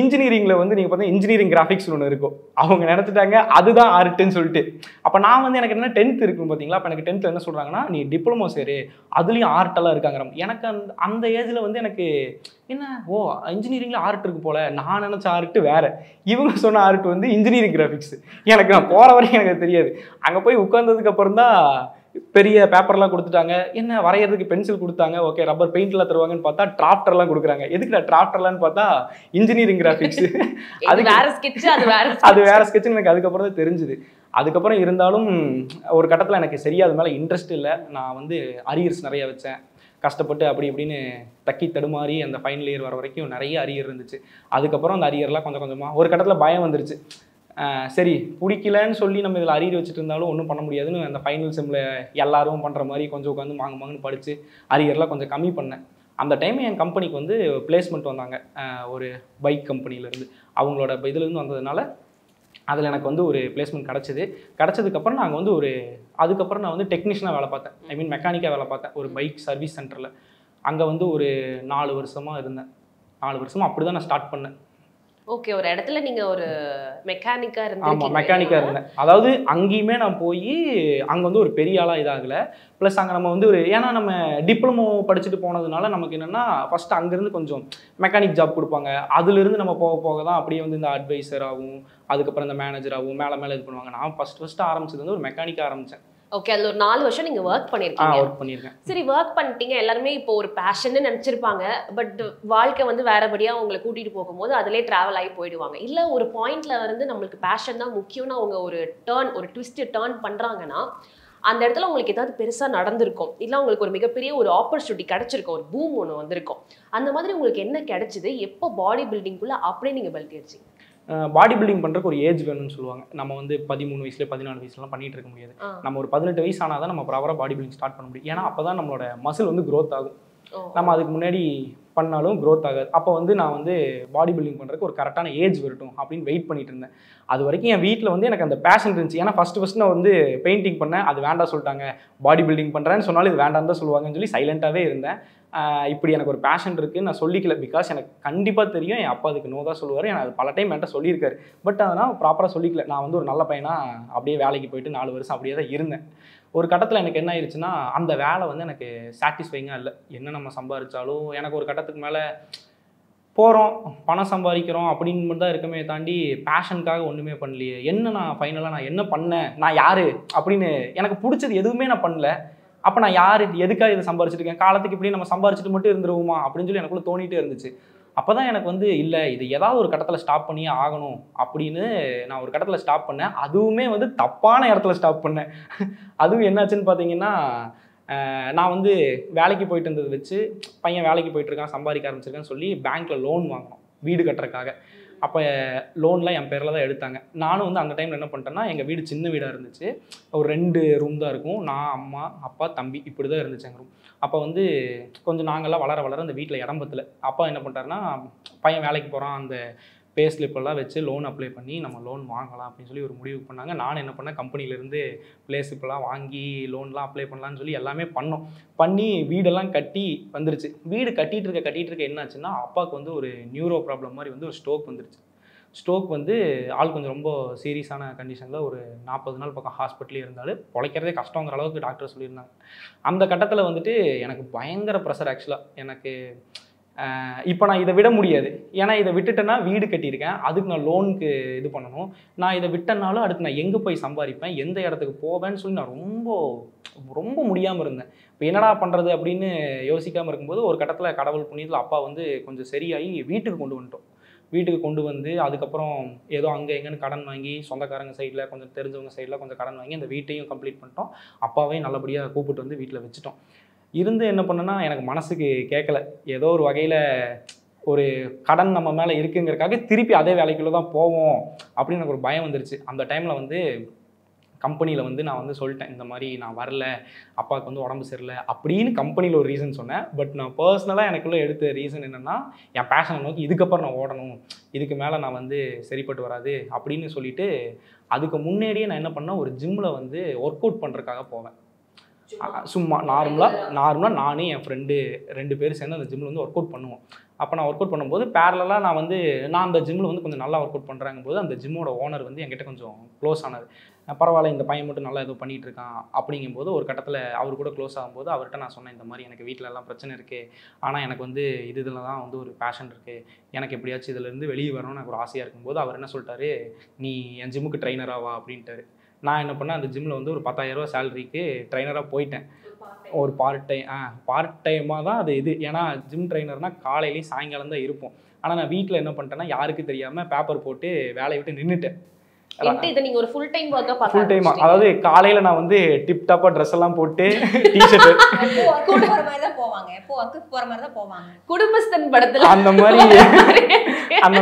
இன்ஜினியரிங்கில் வந்து நீங்கள் பார்த்தீங்கன்னா இன்ஜினியரிங் கிராஃபிக்ஸ் ஒன்று இருக்கும், அவங்க நினச்சிட்டாங்க அதுதான் ஆர்ட்டுன்னு சொல்லிட்டு. அப்போ நான் வந்து எனக்கு என்ன 10th இருக்கும் பார்த்தீங்களா, அப்போ எனக்கு 10th என்ன சொல்கிறாங்கன்னா, நீ டிப்ளமோ சேரு, அதுலேயும் ஆர்ட்டெல்லாம் இருக்காங்க. எனக்கு அந்த ஏஜில் வந்து எனக்கு என்ன, இன்ஜினியரிங்கில் ஆர்ட் இருக்கு போல், நான் நினச்ச ஆர்ட்டு வேறு, இவங்க சொன்ன ஆர்ட் வந்து இன்ஜினியரிங் கிராஃபிக்ஸ். எனக்கு நான் போகிற வரைக்கும் எனக்கு தெரியாது. அங்கே போய் உட்கார்ந்ததுக்கப்புறம் தான் பெரிய பேப்பர்லாம் கொடுத்துட்டாங்க. என்ன வரைகிறதுக்கு பென்சில் கொடுத்தாங்க, ஓகே ரப்பர் பெயிண்ட்லாம் தருவாங்கன்னு பார்த்தா டிராஃப்டர்லாம் கொடுக்குறாங்க. எதுக்கு டிராஃப்டர்லான்னு பார்த்தா இன்ஜினியரிங் கிராஃபிக்ஸ். அது வேற ஸ்கெட்ச் எனக்கு அதுக்கப்புறம் தான் தெரிஞ்சுது. அதுக்கப்புறம் இருந்தாலும் ஒரு கட்டத்தில் எனக்கு சரியா அது மேலே இன்ட்ரெஸ்ட் இல்லை. நான் வந்து அரியர்ஸ் நிறைய வச்சேன், கஷ்டப்பட்டு அப்படி இப்படின்னு தக்கி தடுமாறி அந்த ஃபைனல் இயர் வர வரைக்கும் நிறைய அரியர் இருந்துச்சு. அதுக்கப்புறம் அந்த அரியர்லாம் கொஞ்சம் கொஞ்சமாக ஒரு கட்டத்தில் பயம் வந்துருச்சு. சரி பிடிக்கலன்னு சொல்லி நம்ம இதில் அரியர் வச்சுட்டு இருந்தாலும் ஒன்றும் பண்ண முடியாதுன்னு அந்த ஃபைனல் செம்மில் எல்லாரும் பண்ணுற மாதிரி கொஞ்சம் உட்காந்து மாங்குன்னு படித்து அரியர்லாம் கொஞ்சம் கம்மி பண்ணேன். அந்த டைம் என் கம்பெனிக்கு வந்து பிளேஸ்மெண்ட் வந்தாங்க, ஒரு பைக் கம்பெனிலேருந்து. அவங்களோட இதுலேருந்து வந்ததுனால அதில் எனக்கு வந்து ஒரு பிளேஸ்மெண்ட் கிடச்சதுக்கப்புறம் நாங்கள் வந்து அதுக்கப்புறம் நான் வந்து டெக்னீஷியனாக வேலை பார்த்தேன், ஐ மீன் மெக்கானிக்காக வேலை பார்த்தேன் ஒரு பைக் சர்வீஸ் சென்டரில். அங்கே வந்து ஒரு 4 வருஷமாக இருந்தேன். 4 வருஷமாக அப்படி தான் நான் ஸ்டார்ட் பண்ணேன். ஓகே, ஒரு இடத்துல நீங்க ஒரு மெக்கானிக்கா இருந்தீங்க. ஆமா, மெக்கானிக்கா இருந்தேன். அதாவது அங்கேயுமே நான் போய் அங்கே வந்து ஒரு பெரிய ஆளாக இதாகலை. ப்ளஸ் அங்கே நம்ம வந்து ஏன்னா நம்ம டிப்ளமோ படிச்சுட்டு போனதுனால நமக்கு என்னென்னா ஃபஸ்ட்டு அங்கேருந்து கொஞ்சம் மெக்கானிக் ஜாப் கொடுப்பாங்க. அதுலேருந்து நம்ம போக தான் அப்படியே வந்து இந்த அட்வைசராகவும் அதுக்கப்புறம் இந்த மேனேஜராகவும் மேலே இது பண்ணுவாங்க. நான் ஃபஸ்ட்டு ஆரம்பிச்சது வந்து ஒரு மெக்கானிக்காக ஆரம்பித்தேன். ஓகே, அதுல ஒரு 4 வருஷம் நீங்க ஒர்க் பண்ணிருக்கீங்க. ஒர்க் பண்ணியிருக்கேன். சரி, ஒர்க் பண்ணிட்டீங்க. எல்லாருமே இப்போ ஒரு பேஷன்னு நினைச்சிருப்பாங்க. பட் வாழ்க்கை வந்து வேறபடியா உங்களை கூட்டிட்டு போகும்போது அதிலே டிராவல் ஆகி போயிடுவாங்க. இல்ல ஒரு பாயிண்ட்ல வந்து நம்மளுக்கு பேஷன் தான் முக்கியம்னு அவங்க ஒரு ட்விஸ்ட் டர்ன் பண்றாங்கன்னா அந்த இடத்துல உங்களுக்கு ஏதாவது பெருசா நடந்திருக்கும், இல்ல உங்களுக்கு ஒரு மிகப்பெரிய ஒரு ஆப்பர்ச்சுனிட்டி கிடைச்சிருக்கும், ஒரு பூம் ஒன்று வந்திருக்கும். அந்த மாதிரி உங்களுக்கு என்ன கிடைச்சது? எப்போ பாடி பில்டிங்குள்ள அப்படியே நீங்க பல்க் அடிச்சீங்க? பாடி பில்டிங் பண்ணுறதுக்கு ஒரு ஏஜ் வேணும்னு சொல்லுவாங்க. நம்ம வந்து 13 வயசுல 14 வயசுலாம் பண்ணிட்டு இருக்க முடியாது. நம்ம ஒரு 18 வயசு ஆனால் தான் நம்ம ப்ராப்பராக பாடி பில்டிங் ஸ்டார்ட் பண்ண முடியும். ஏன்னா அப்போ தான் நம்மளோட மசில் வந்து க்ரோத் ஆகும். நம்ம அதுக்கு முன்னாடி பண்ணாலும் க்ரோத் ஆகாது. அப்போ வந்து நான் வந்து பாடி பில்டிங் பண்ணுறதுக்கு ஒரு கரெக்டான ஏஜ் வரட்டும் அப்படின்னு வெயிட் பண்ணிட்டு இருந்தேன். அது வரைக்கும் என் வீட்டில் வந்து எனக்கு அந்த பேஷன் இருந்துச்சு. ஏன்னா ஃபஸ்ட்டு நான் வந்து பெயிண்டிங் பண்ணேன், அது வேண்டாம் சொல்லிட்டாங்க. பாடி பில்டிங் பண்ணுறேன்னு சொன்னாலும் இது வேண்டாம் தான் சொல்லுவாங்கன்னு சொல்லி சைலண்ட்டாகவே இருந்தேன். இப்படி எனக்கு ஒரு பேஷன் இருக்குன்னு நான் சொல்லிக்கல. பிகாஸ் எனக்கு கண்டிப்பாக தெரியும் என் அப்பா அதுக்கு நோ தான் சொல்லுவார். எனக்கு அது பல டைம் என்கிட்ட சொல்லியிருக்காரு. பட் அதனால் ப்ராப்பராக சொல்லிக்கல. நான் வந்து ஒரு நல்ல பையனாக அப்படியே வேலைக்கு போயிட்டு 4 வருஷம் அப்படியே தான் இருந்தேன். ஒரு கட்டத்தில் எனக்கு என்ன ஆயிடுச்சுன்னா அந்த வேலை வந்து எனக்கு சாட்டிஸ்ஃபைங்காக இல்லை. என்ன நம்ம சம்பாதிச்சாலும் எனக்கு ஒரு கட்டத்துக்கு மேலே போகிறோம், பணம் சம்பாதிக்கிறோம் அப்படின்னு தான் இருக்கமே தாண்டி பேஷனுக்காக ஒன்றுமே பண்ணலையே. என்ன நான் ஃபைனலாக நான் என்ன பண்ணேன், நான் யார் அப்படின்னு எனக்கு பிடிச்சது எதுவுமே நான் பண்ணல. அப்போ நான் யார், எதுக்காக இதை சம்பாரிச்சிருக்கேன், காலத்துக்கு இப்படி நம்ம சம்பாரிச்சிட்டு மட்டும் இருந்துருவோமா அப்படின்னு சொல்லி எனக்குள்ள தோணிகிட்டே இருந்துச்சு. அப்போ தான் எனக்கு வந்து இல்லை, இது ஏதாவது ஒரு கட்டத்தில் ஸ்டாப் பண்ணியே ஆகணும் அப்படின்னு நான் ஒரு கட்டத்தில் ஸ்டாப் பண்ணேன். அதுவுமே வந்து தப்பான இடத்துல ஸ்டாப் பண்ணேன். அதுவும் என்னாச்சுன்னு பார்த்தீங்கன்னா, நான் வந்து வேலைக்கு போயிட்டு இருந்தது வச்சு பையன் வேலைக்கு போயிட்டுருக்கான், சம்பாதிக்க ஆரம்பிச்சிருக்கான்னு சொல்லி பேங்க்கில் லோன் வாங்கினோம் வீடு கட்டுறதுக்காக. அப்போ லோன்லாம் என் பேரில் தான் எடுத்தாங்க. நானும் வந்து அந்த டைமில் என்ன பண்ணிட்டேன்னா, எங்கள் வீடு சின்ன வீடாக இருந்துச்சு. ஒரு 2 ரூம் தான் இருக்கும். நான், அம்மா, அப்பா, தம்பி இப்படி தான் இருந்துச்சு எங்கள் ரூம். அப்போ வந்து கொஞ்சம் நாங்கள்லாம் வளர அந்த வீட்டில் இடம் பத்தல. அப்பா என்ன பண்ணிட்டாருன்னா, பையன் வேலைக்கு போகிறான், அந்த பே ஸ்லிப்பெல்லாம் வச்சு லோன் அப்ளை பண்ணி நம்ம லோன் வாங்கலாம் அப்படின்னு சொல்லி ஒரு முடிவு பண்ணாங்க. நான் என்ன பண்ணேன், கம்பெனிலேருந்து ப்ளே ஸ்லிப்பெல்லாம் வாங்கி லோன்லாம் அப்ளை பண்ணலான்னு சொல்லி எல்லாமே பண்ணி வீடெல்லாம் கட்டி வந்துருச்சு. வீடு கட்டிகிட்டு இருக்க என்னாச்சுன்னா, அப்பாவுக்கு வந்து ஒரு நியூரோ ப்ராப்ளம் மாதிரி வந்து ஒரு ஸ்ட்ரோக் வந்துருச்சு. ஸ்ட்ரோக் வந்து ஆள் கொஞ்சம் ரொம்ப சீரியஸான கண்டிஷனில் ஒரு 40 நாள் பக்கம் ஹாஸ்பிட்டலே இருந்தாலும் பொழைக்கிறதே கஷ்டங்கிற அளவுக்கு டாக்டர் சொல்லியிருந்தாங்க. அந்த கட்டத்தில் வந்துட்டு எனக்கு பயங்கர ப்ரெஷர். ஆக்சுவலாக எனக்கு இப்போ நான் இதை விட முடியாது. ஏன்னா இதை விட்டுட்டேன்னா வீடு கட்டியிருக்கேன், அதுக்கு நான் லோனுக்கு இது பண்ணணும். நான் இதை விட்டனாலும் அடுத்து நான் எங்கே போய் சம்பாதிப்பேன், எந்த இடத்துக்கு போவேன்னு சொல்லி நான் ரொம்ப முடியாமல் இருந்தேன். இப்போ என்னடா பண்ணுறது அப்படின்னு யோசிக்காமல் இருக்கும்போது ஒரு கட்டத்தில் கடவுள் புண்ணியத்தில் அப்பா வந்து கொஞ்சம் சரியாகி வீட்டுக்கு கொண்டு வந்து அதுக்கப்புறம் ஏதோ அங்கே எங்கேன்னு கடன் வாங்கி சொந்தக்காரங்க சைடில் கொஞ்சம் தெரிஞ்சவங்க சைடில் கொஞ்சம் கடன் வாங்கி அந்த வீட்டையும் கம்ப்ளீட் பண்ணிட்டோம். அப்பாவையும் நல்லபடியாக கூப்பிட்டு வந்து வீட்டில் வச்சுட்டோம். இருந்து என்ன பண்ணேன்னா, எனக்கு மனசுக்கு கேட்கல. ஏதோ ஒரு வகையில் ஒரு கடன் நம்ம மேலே இருக்குங்கிறக்காக திருப்பி அதே வேலைக்குள்ளே தான் போவோம் அப்படின்னு எனக்கு ஒரு பயம் வந்துருச்சு. அந்த டைமில் வந்து கம்பெனியில் வந்து நான் வந்து சொல்லிட்டேன், இந்த மாதிரி நான் வரல, அப்பாவுக்கு வந்து உடம்பு சரியில்லை அப்படின்னு கம்பெனியில் ஒரு ரீசன் சொன்னேன். பட் நான் பர்சனலாக எனக்குள்ளே எடுத்த ரீசன் என்னென்னா, என் பேஷனை நோக்கி இதுக்கப்புறம் நான் ஓடணும், இதுக்கு மேலே நான் வந்து சரிப்பட்டு வராது அப்படின்னு சொல்லிட்டு அதுக்கு முன்னாடியே நான் என்ன பண்ணேன், ஒரு ஜிம்மில் வந்து ஒர்க் அவுட் பண்ணுறதுக்காக போவேன். சும்மா நார்மலாக நானே என் ஃப்ரெண்டு 2 பேர் சேர்ந்து அந்த ஜிம்மில் வந்து ஒர்க் அவுட் பண்ணுவோம். அப்போ நான் ஒர்க் அவுட் பண்ணும்போது பேரலாக நான் அந்த ஜிம்மில் வந்து கொஞ்சம் நல்லா ஒர்க் அவுட் பண்ணுறாங்க போது அந்த ஜிம்மோட ஓனர் வந்து என்கிட்ட கொஞ்சம் க்ளோஸ் ஆனார். பரவாயில்ல, இந்த பையன் மட்டும் நல்லா ஏதோ பண்ணிகிட்டு இருக்கான் அப்படிங்கும்போது ஒரு கட்டத்தில் அவர் கூட க்ளோஸ் ஆகும்போது அவர்கிட்ட நான் சொன்னேன், இந்த மாதிரி எனக்கு வீட்டில் எல்லாம் பிரச்சனை இருக்குது, ஆனால் எனக்கு வந்து இதில் தான் வந்து ஒரு பேஷன் இருக்குது, எனக்கு எப்படியாச்சும் இதிலேருந்து வெளியே வரணும்னு எனக்கு ஒரு ஆசையாக இருக்கும்போது அவர் என்ன சொல்லிட்டாரு, நீ என் ஜிம்முக்கு ட்ரைனராவா அப்படின்ட்டாரு. நான் என்ன பண்ணேன், அந்த ஜிம்மில் வந்து ஒரு 10,000 ரூபா சேலரிக்கு ட்ரைனராக போயிட்டேன். ஒரு பார்ட் டைமாக தான் அது இது. ஏன்னா ஜிம் ட்ரைனர்னால் காலையிலேயும் சாயங்காலம் தான் இருப்போம். ஆனால் நான் வீட்டில் என்ன பண்ணிட்டேன்னா, யாருக்கும் தெரியாமல் பேப்பர் போட்டு வேலையை விட்டு நின்றுட்டேன். நீங்க ஒரு ஃபுல் டைம் ஒர்க்கா ஃபுல் டைமா, அதாவது காலையில நான் வந்து டிப் டாப்பா ட்ரெஸ் எல்லாம் போட்டு டி-ஷர்ட் போற மாதிரி தான் போவாங்க, எப்போ ஒர்க்குக்கு போற மாதிரி தான் போவாங்க. குடும்பஸ்தன் படத்துல அந்த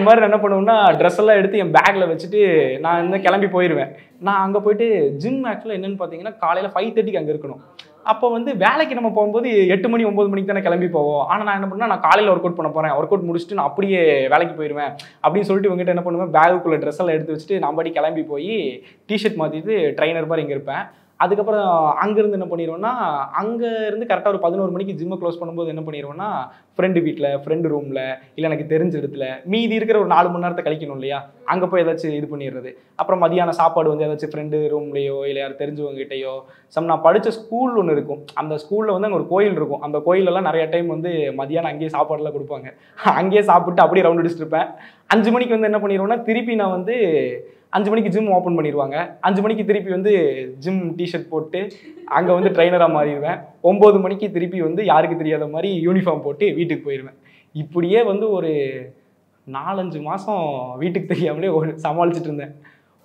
மாதிரி என்ன பண்ணுவேன்னா, ட்ரெஸ் எல்லாம் எடுத்து என் பேக்ல வச்சுட்டு நான் வந்து கிளம்பி போயிடுவேன். நான் அங்கே போயிட்டு ஜிம் ஆக்சுவலாக என்னன்னு பார்த்தீங்கன்னா காலையில் 5:30க்கு அங்கே இருக்கணும். அப்போ வந்து வேலைக்கு நம்ம போகும்போது 8 மணி 9 மணிக்கு தானே கிளம்பி போவோம். ஆனால் நான் என்ன பண்ணேன், நான் காலையில் ஒர்க் அவுட் பண்ண போகிறேன், ஒர்க் அவுட் முடிச்சுட்டு நான் அப்படியே வேலைக்கு போயிடுவேன் அப்படின்னு சொல்லிட்டு இவங்ககிட்ட என்ன பண்ணுவேன், பேகுக்குள்ளே ட்ரெஸ் எல்லாம் எடுத்து வச்சுட்டு நான் பாடி கிளம்பி போய் டிஷர்ட் மாற்றிட்டு ட்ரைனர் மாதிரி இங்கே இருப்பேன். அதுக்கப்புறம் அங்கேருந்து என்ன பண்ணிடுவேன்னா, அங்கேருந்து கரெக்டாக ஒரு 11 மணிக்கு ஜிம்மை க்ளோஸ் பண்ணும்போது என்ன பண்ணிடுவேன்னா, ஃப்ரெண்டு வீட்டில், ஃப்ரெண்டு ரூமில், இல்லை எனக்கு தெரிஞ்ச இடத்துல மீதி இருக்கிற ஒரு 4 மணி நேரத்தை கழிக்கணும் இல்லையா, அங்கே போய் ஏதாச்சும் இது பண்ணிடுறது. அப்புறம் மதியான சாப்பாடு வந்து ஏதாச்சும் ஃப்ரெண்டு ரூம்லேயோ இல்லை யார் தெரிஞ்சவங்ககிட்டையோ நான் படித்த ஸ்கூல் ஒன்று இருக்கும், அந்த ஸ்கூலில் வந்து அங்கே ஒரு கோயில் இருக்கும். அந்த கோயிலெல்லாம் நிறைய டைம் வந்து மதியானம் அங்கேயே சாப்பாடுலாம் கொடுப்பாங்க. அங்கேயே சாப்பிட்டு அப்படியே ரவுண்ட் அடிச்சுட்டு இருப்பேன். 5 மணிக்கு வந்து என்ன பண்ணிடுவேன்னா, திருப்பி நான் வந்து 5 மணிக்கு ஜிம் ஓப்பன் பண்ணிடுவாங்க. 5 மணிக்கு திருப்பி வந்து ஜிம் டிஷர்ட் போட்டு அங்கே வந்து ட்ரைனராக மாறிடுவேன். 9 மணிக்கு திருப்பி வந்து யாருக்கு தெரியாத மாதிரி யூனிஃபார்ம் போட்டு வீட்டுக்கு போயிடுவேன். இப்படியே வந்து ஒரு 4-5 மாதம் வீட்டுக்கு தெரியாமலே சமாளிச்சுட்டு இருந்தேன்.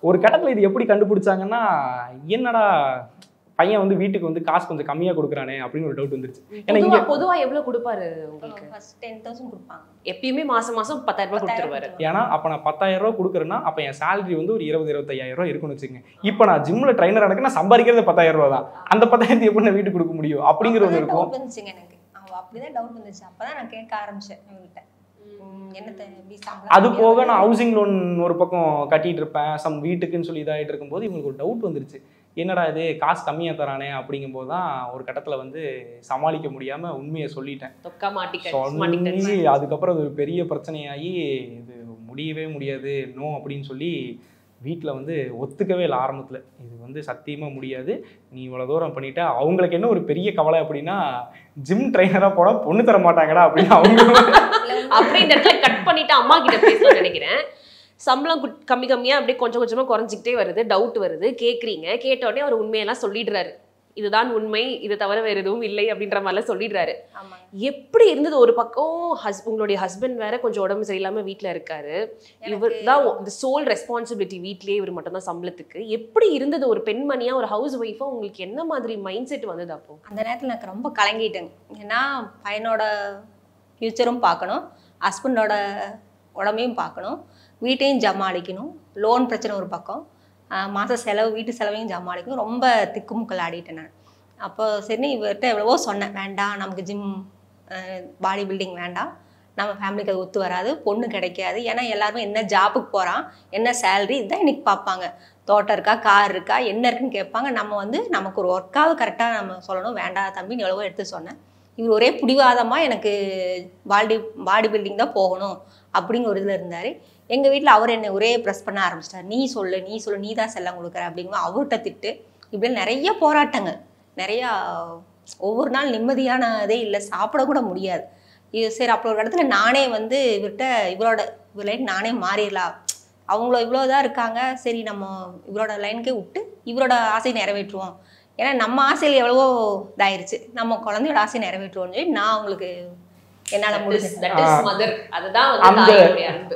ஒரு கட்டத்தில் இது எப்படி கண்டுபிடிச்சாங்கன்னா, என்னடா பையன் வந்து வீட்டுக்கு வந்து காசு கொஞ்சம் கம்மியாக கொடுக்குறானே அப்படின்னு ஒரு டவுட் வந்துருச்சு. ஏன்னா இங்கே பொதுவா எவ்வளவு கொடுப்பாரு உங்களுக்கு? ஃபர்ஸ்ட் 10,000 கொடுப்பாங்க. எப்பயுமே மாசம் 10,000 ரூபாய் கொடுத்துருவாரு. ஏன்னா அப்போ நான் 10,000 ரூபா கொடுக்குறேன்னா அப்போ என் சேலரி வந்து ஒரு 20-25,000 ரூபா இருக்குன்னு வச்சுக்கோங்க. இப்போ நான் ஜிம்மில் ட்ரைனர் எனக்கு நான் சம்பாதிக்கிறது 10,000 ரூபா தான். அந்த 10,000 எப்படி நான் வீட்டுக்கு கொடுக்க முடியும் அப்படிங்கிற ஒன்று இருக்கும். டவுட் வந்துச்சுங்க எனக்கு. அப்படிதான் டவுட் வந்துச்சு. அப்பதான் நான் கேட்க ஆரம்பிச்சேன் இவங்ககிட்ட. அது போக நான் ஹவுசிங் லோன் ஒரு பக்கம் கட்டிட்டு இருப்பேன். வீட்டுக்குன்னு சொல்லி இதாகிட்டு இருக்கும்போது இவங்களுக்கு ஒரு டவுட் வந்துருச்சு. என்னடா இது காசு கம்மியாக தரானே அப்படிங்கும்போது தான் ஒரு கட்டத்தில் வந்து சமாளிக்க முடியாமல் உண்மையை சொல்லிட்டேன். சொல்லி அதுக்கப்புறம் அது ஒரு பெரிய பிரச்சனையாகி இது முடியவே முடியாது நோ அப்படின்னு சொல்லி வீட்டில் வந்து ஒத்துக்கவே இல்லை ஆரம்பத்தில். இது வந்து சத்தியமாக முடியாது, நீ இவ்வளோ தூரம் பண்ணிட்ட. அவங்களுக்கு என்ன ஒரு பெரிய கவலை அப்படின்னா, ஜிம் ட்ரைனராக போனால் பொண்ணு தர மாட்டாங்கடா அப்படின்னு அவங்க அப்படின்ற இடத்துல கட் பண்ணிட்டு அம்மா கிட்ட பேசணும்னு நினைக்கிறேன். சம்பளம் கம்மியாக அப்படியே கொஞ்சம் கொஞ்சமாக குறைஞ்சிக்கிட்டே வருது, டவுட் வருது, கேட்குறீங்க. கேட்ட உடனே அவர் உண்மையெல்லாம் சொல்லிடுறாரு. இதுதான் உண்மை, இதை தவிர வேறு எதுவும் இல்லை அப்படின்ற மாதிரிலாம் சொல்லிடுறாரு. எப்படி இருந்தது? ஒரு பக்கம் உங்களுடைய ஹஸ்பண்ட் வேற கொஞ்சம் உடம்பு சரியில்லாமல் வீட்டில் இருக்காரு. இவர் தான் சோல் ரெஸ்பான்சிபிலிட்டி வீட்லேயே, இவர் மட்டும் தான் சம்பளத்துக்கு. எப்படி இருந்தது ஒரு பெண்மணியாக, ஒரு ஹவுஸ் ஒய்ஃபாக உங்களுக்கு என்ன மாதிரி மைண்ட் செட் வந்தது அப்போ? அந்த நேரத்தில் எனக்கு ரொம்ப கலங்கிட்டேங்க. ஏன்னா பையனோட ஃப்யூச்சரும் பார்க்கணும், ஹஸ்பண்டோட உடம்பையும் பார்க்கணும், வீட்டையும் சமாளிக்கணும், லோன் பிரச்சனை ஒரு பக்கம், மாத செலவு வீட்டு செலவையும் சமாளிக்கணும். ரொம்ப திக்குமுக்கள் ஆடிட்டேன் நான். அப்போ சரி இவர்கிட்ட எவ்வளவோ சொன்னேன், வேண்டாம் நமக்கு ஜிம் பாடி பில்டிங் வேண்டாம், நம்ம ஃபேமிலிக்கு அது ஒத்து வராது, பொண்ணு கிடைக்காது. ஏன்னா எல்லாருமே என்ன ஜாப்புக்கு போகிறான், என்ன சேலரி, இதுதான் இன்னைக்கு பார்ப்பாங்க. தோட்டம் இருக்கா, கார் இருக்கா, என்ன இருக்குன்னு கேட்பாங்க. நம்ம வந்து நமக்கு ஒரு ஒர்க்காவது கரெக்டாக நம்ம சொல்லணும். வேண்டாம் தம்பின்னு எவ்வளவோ எடுத்து சொன்னேன். இவர் ஒரே பிடிவாதமாக எனக்கு பாடி பில்டிங் தான் போகணும் அப்படிங்கிற ஒரு இதில் இருந்தார். எங்கள் வீட்டில் அவர் என்னை ஒரே ப்ரெஸ் பண்ண ஆரம்பிச்சிட்டார். நீ சொல்லு நீ தான் செல்லம் கொடுக்குற அப்படிங்கும்போது அவர்கிட்ட திட்டு, இப்படி நிறைய போராட்டங்கள், நிறையா ஒவ்வொரு நாள் நிம்மதியானதே இல்லை, சாப்பிடக்கூட முடியாது. இது சரி அப்போ ஒரு இடத்துல நானே வந்து இவரோட லைன் நானே மாறிடலாம், அவங்கள இவ்வளோதான் இருக்காங்க, சரி நம்ம இவரோட லைனுக்கே விட்டு இவரோட ஆசையை நிறைவேற்றுவோம். ஏன்னா நம்ம ஆசையில் எவ்வளவோ இதாயிருச்சு, நம்ம குழந்தையோட ஆசையை நிறைவேற்றுவோம்னு சொல்லி நான் அவங்களுக்கு என்னால் முடிஞ்சது.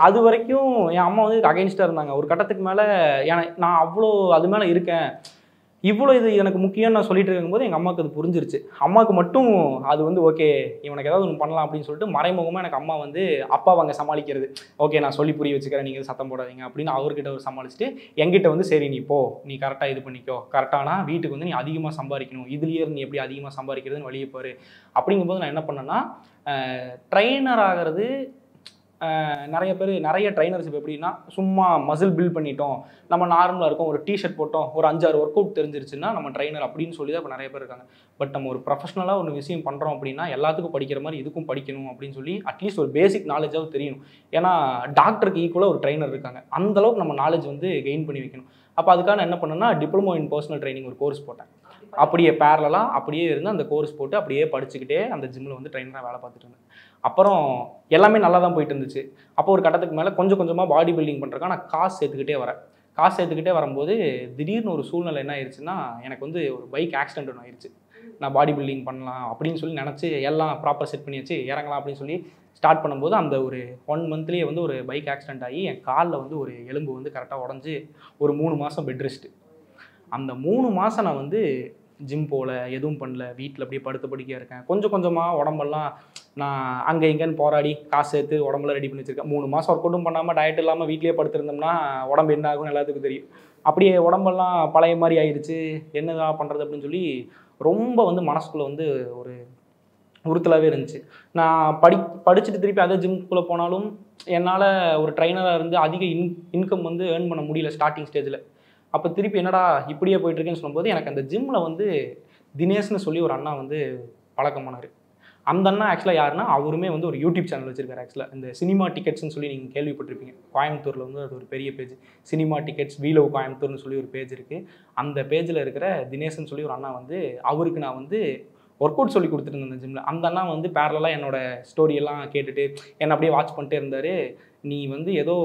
அது வரைக்கும் என் அம்மா வந்து அகைன்ஸ்டாக இருந்தாங்க. ஒரு கட்டத்துக்கு மேலே நான் அவ்வளோ அது மேலே இருக்கேன், இவ்வளோ இது எனக்கு முக்கியம்னு நான் சொல்லிட்டு இருக்கும்போது எங்கள் அம்மாவுக்கு அது புரிஞ்சிருச்சு. அம்மாவுக்கு மட்டும் அது வந்து ஓகே இவனுக்கு ஏதாவது ஒன்று பண்ணலாம் அப்படின்னு சொல்லிட்டு மறைமுகமாக எனக்கு அம்மா வந்து அப்பாவை அங்கே சமாளிக்கிறது. ஓகே நான் சொல்லி புரிய வச்சுக்கிறேன், நீங்கள் சத்தம் போடாதீங்க அப்படின்னு அவர்கிட்ட ஒரு சமாளிச்சுட்டு என்கிட்ட வந்து சரி நீ போ, நீ கரெக்டாக இது பண்ணிக்கோ, கரெக்டானா வீட்டுக்கு வந்து நீ அதிகமாக சம்பாதிக்கணும், இதுலேயே நீ எப்படி அதிகமாக சம்பாதிக்கிறதுன்னு வழியே பாரு. அப்படிங்கும்போது நான் என்ன பண்ணேன்னா, ட்ரைனர் ஆகிறது நிறைய ட்ரைனர்ஸ் இப்போ எப்படின்னா சும்மா மசில் பில்ட் பண்ணிட்டோம், நம்ம நார்மலாக இருக்கோம், ஒரு டிஷர்ட் போட்டோம், ஒரு 5-6 ஒர்க் அவுட் தெரிஞ்சிருச்சுன்னா நம்ம ட்ரைனர் அப்படின்னு சொல்லி தான் இப்போ நிறைய பேர் இருக்காங்க. பட் நம்ம ஒரு ப்ரொஃபஷனலாக ஒரு விஷயம் பண்ணுறோம் அப்படின்னா எல்லாத்துக்கும் படிக்கிற மாதிரி இதுக்கும் படிக்கணும் அப்படின்னு சொல்லி அட்லீஸ்ட் ஒரு பேசிக் நாலேஜாவது தெரியணும். ஏன்னா டாக்டருக்கு ஈக்குவலாக ஒரு ட்ரைனர் இருக்காங்க, அந்தளவுக்கு நம்ம நாலேஜ் வந்து கெயின் பண்ணி வைக்கணும். அப்போ அதுக்காக என்ன பண்ணேன்னா டிப்ளமோ இன் பர்சனல் ட்ரைனிங் ஒரு கோர்ஸ் போட்டேன். அப்படியே பேரலாக அப்படியே இருந்து அந்த கோர்ஸ் போட்டு அப்படியே படிச்சுக்கிட்டே அந்த ஜிம்மில் வந்து ட்ரைனராக வேலை பார்த்துட்டு இருந்தேன். அப்புறம் எல்லாமே நல்லா தான் போயிட்டு இருந்துச்சு. அப்போ ஒரு கட்டத்துக்கு மேலே கொஞ்சம் கொஞ்சமாக பாடி பில்டிங் பண்ணுறதுக்காக நான் காசு சேர்த்துக்கிட்டே வரும்போது திடீர்னு ஒரு சூழ்நிலை என்ன ஆயிடுச்சுன்னா, எனக்கு வந்து ஒரு பைக் ஆக்சிடென்ட் ஒன்று ஆயிடுச்சு. நான் பாடி பில்டிங் பண்ணலாம் அப்படின்னு சொல்லி நினச்சி எல்லாம் ப்ராப்பர் செட் பண்ணி வச்சு இறங்கலாம் அப்படின்னு சொல்லி ஸ்டார்ட் பண்ணும்போது அந்த ஒரு 1 மந்த்லேயே வந்து ஒரு பைக் ஆக்சிடென்ட் ஆகி என் காலில் வந்து ஒரு எலும்பு வந்து கரெக்டாக உடஞ்சி ஒரு 3 மாதம் பெட் ரெஸ்ட்டு. அந்த 3 மாதம் நான் வந்து ஜிம் போகல, எதுவும் பண்ணல, வீட்டில் அப்படியே படுத்த படிக்கையாக இருக்கேன். கொஞ்சம் கொஞ்சமாக உடம்பெல்லாம் நான் அங்கே இங்கேன்னு போராடி காசு சேர்த்து உடம்பெல்லாம் ரெடி பண்ணி வச்சுருக்கேன். 3 மாதம் ஒர்க் அவுட்டும் பண்ணாமல் டயட் இல்லாமல் வீட்லேயே படுத்துருந்தோம்னா உடம்பு என்ன ஆகும்னு எல்லாத்துக்கும் தெரியும். அப்படியே உடம்பெல்லாம் பழைய மாதிரி ஆயிடுச்சு, என்னதான் பண்ணுறது அப்படின்னு சொல்லி ரொம்ப வந்து மனசுக்குள்ளே வந்து ஒரு உறுத்தலாகவே இருந்துச்சு. நான் படிச்சுட்டு திருப்பி அதே ஜிம்குள்ளே போனாலும் என்னால் ஒரு ட்ரைனராக இருந்து அதிக இன்கம் வந்து ஏர்ன் பண்ண முடியல ஸ்டார்டிங் ஸ்டேஜில். அப்போ திருப்பி என்னடா இப்படியே போயிட்டுருக்கேன்னு சொல்லும்போது எனக்கு அந்த ஜிம்மில் வந்து தினேஷ்னு சொல்லி ஒரு அண்ணா வந்து பழக்கம் பண்ணார். அந்த அண்ணா ஆக்சுவலாக யாருன்னா அவருமே வந்து ஒரு யூடியூப் சேனல் வச்சுருக்காரு. ஆக்சுவலாக இந்த சினிமா டிக்கெட்ஸ்னு சொல்லி நீங்கள் கேள்விப்பட்டிருப்பீங்க, கோயம்புத்தூரில் வந்து அது ஒரு பெரிய பேஜ், சினிமா டிக்கெட்ஸ் வீலவ் கோயம்புத்தூர்னு சொல்லி ஒரு பேஜ் இருக்குது. அந்த பேஜில் இருக்கிற தினேஷ்னு சொல்லி ஒரு அண்ணா வந்து அவருக்கு நான் வந்து ஒர்க் அவுட் சொல்லி கொடுத்துருந்தேன் அந்த ஜிம்மில். அந்த அண்ணா வந்து பேரலாக என்னோட ஸ்டோரியெல்லாம் கேட்டுட்டு என்னை அப்படியே வாட்ச் பண்ணிட்டே இருந்தார். நீ வந்து ஏதோ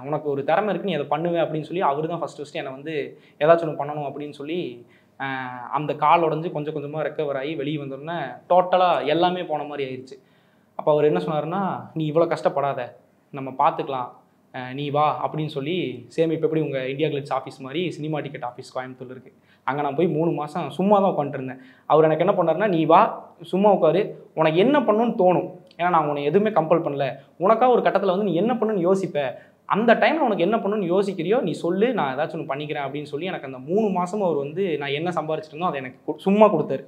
உனக்கு ஒரு திறமை இருக்குது, நீ அதை பண்ணுவேன் அப்படின்னு சொல்லி அவர் தான் ஃபஸ்ட்டு என்னை வந்து ஏதாச்சும் ஒன்று பண்ணணும் அப்படின்னு சொல்லி அந்த கால் உடஞ்சி கொஞ்சம் கொஞ்சமாக ரெக்கவர் ஆகி வெளியே வந்தோடனே டோட்டலாக எல்லாமே போன மாதிரி ஆயிடுச்சு. அப்போ அவர் என்ன சொன்னார்னா, நீ இவ்வளோ கஷ்டப்படாத, நம்ம பார்த்துக்கலாம், நீ வா அப்படின்னு சொல்லி சேம் இப்போ எப்படி உங்கள் இந்தியா கிளிட்ஸ் ஆஃபீஸ் மாதிரி சினிமா டிக்கெட் ஆஃபீஸ் கோயம்புத்தூர் இருக்குது, அங்கே நான் போய் 3 மாதம் சும்மா தான் உட்காந்துருந்தேன். அவர் எனக்கு என்ன பண்ணாருன்னா, நீ வா சும்மா உட்காரு, உனக்கு என்ன பண்ணணும்னு தோணும், ஏன்னா நான் உன்னை எதுவுமே கம்பல் பண்ணல, உனக்காக ஒரு கட்டத்தில் வந்து நீ என்ன பண்ணணும்னு யோசிப்ப, அந்த டைமில் உனக்கு என்ன பண்ணணும்னு யோசிக்கிறியோ நீ சொல்லு, நான் ஏதாச்சும் ஒன்று பண்ணிக்கிறேன் அப்படின்னு சொல்லி எனக்கு அந்த 3 மாதமும் அவர் வந்து நான் என்ன சம்பாரிச்சிட்டு இருந்தோம் அதை எனக்கு சும்மா கொடுத்தாரு.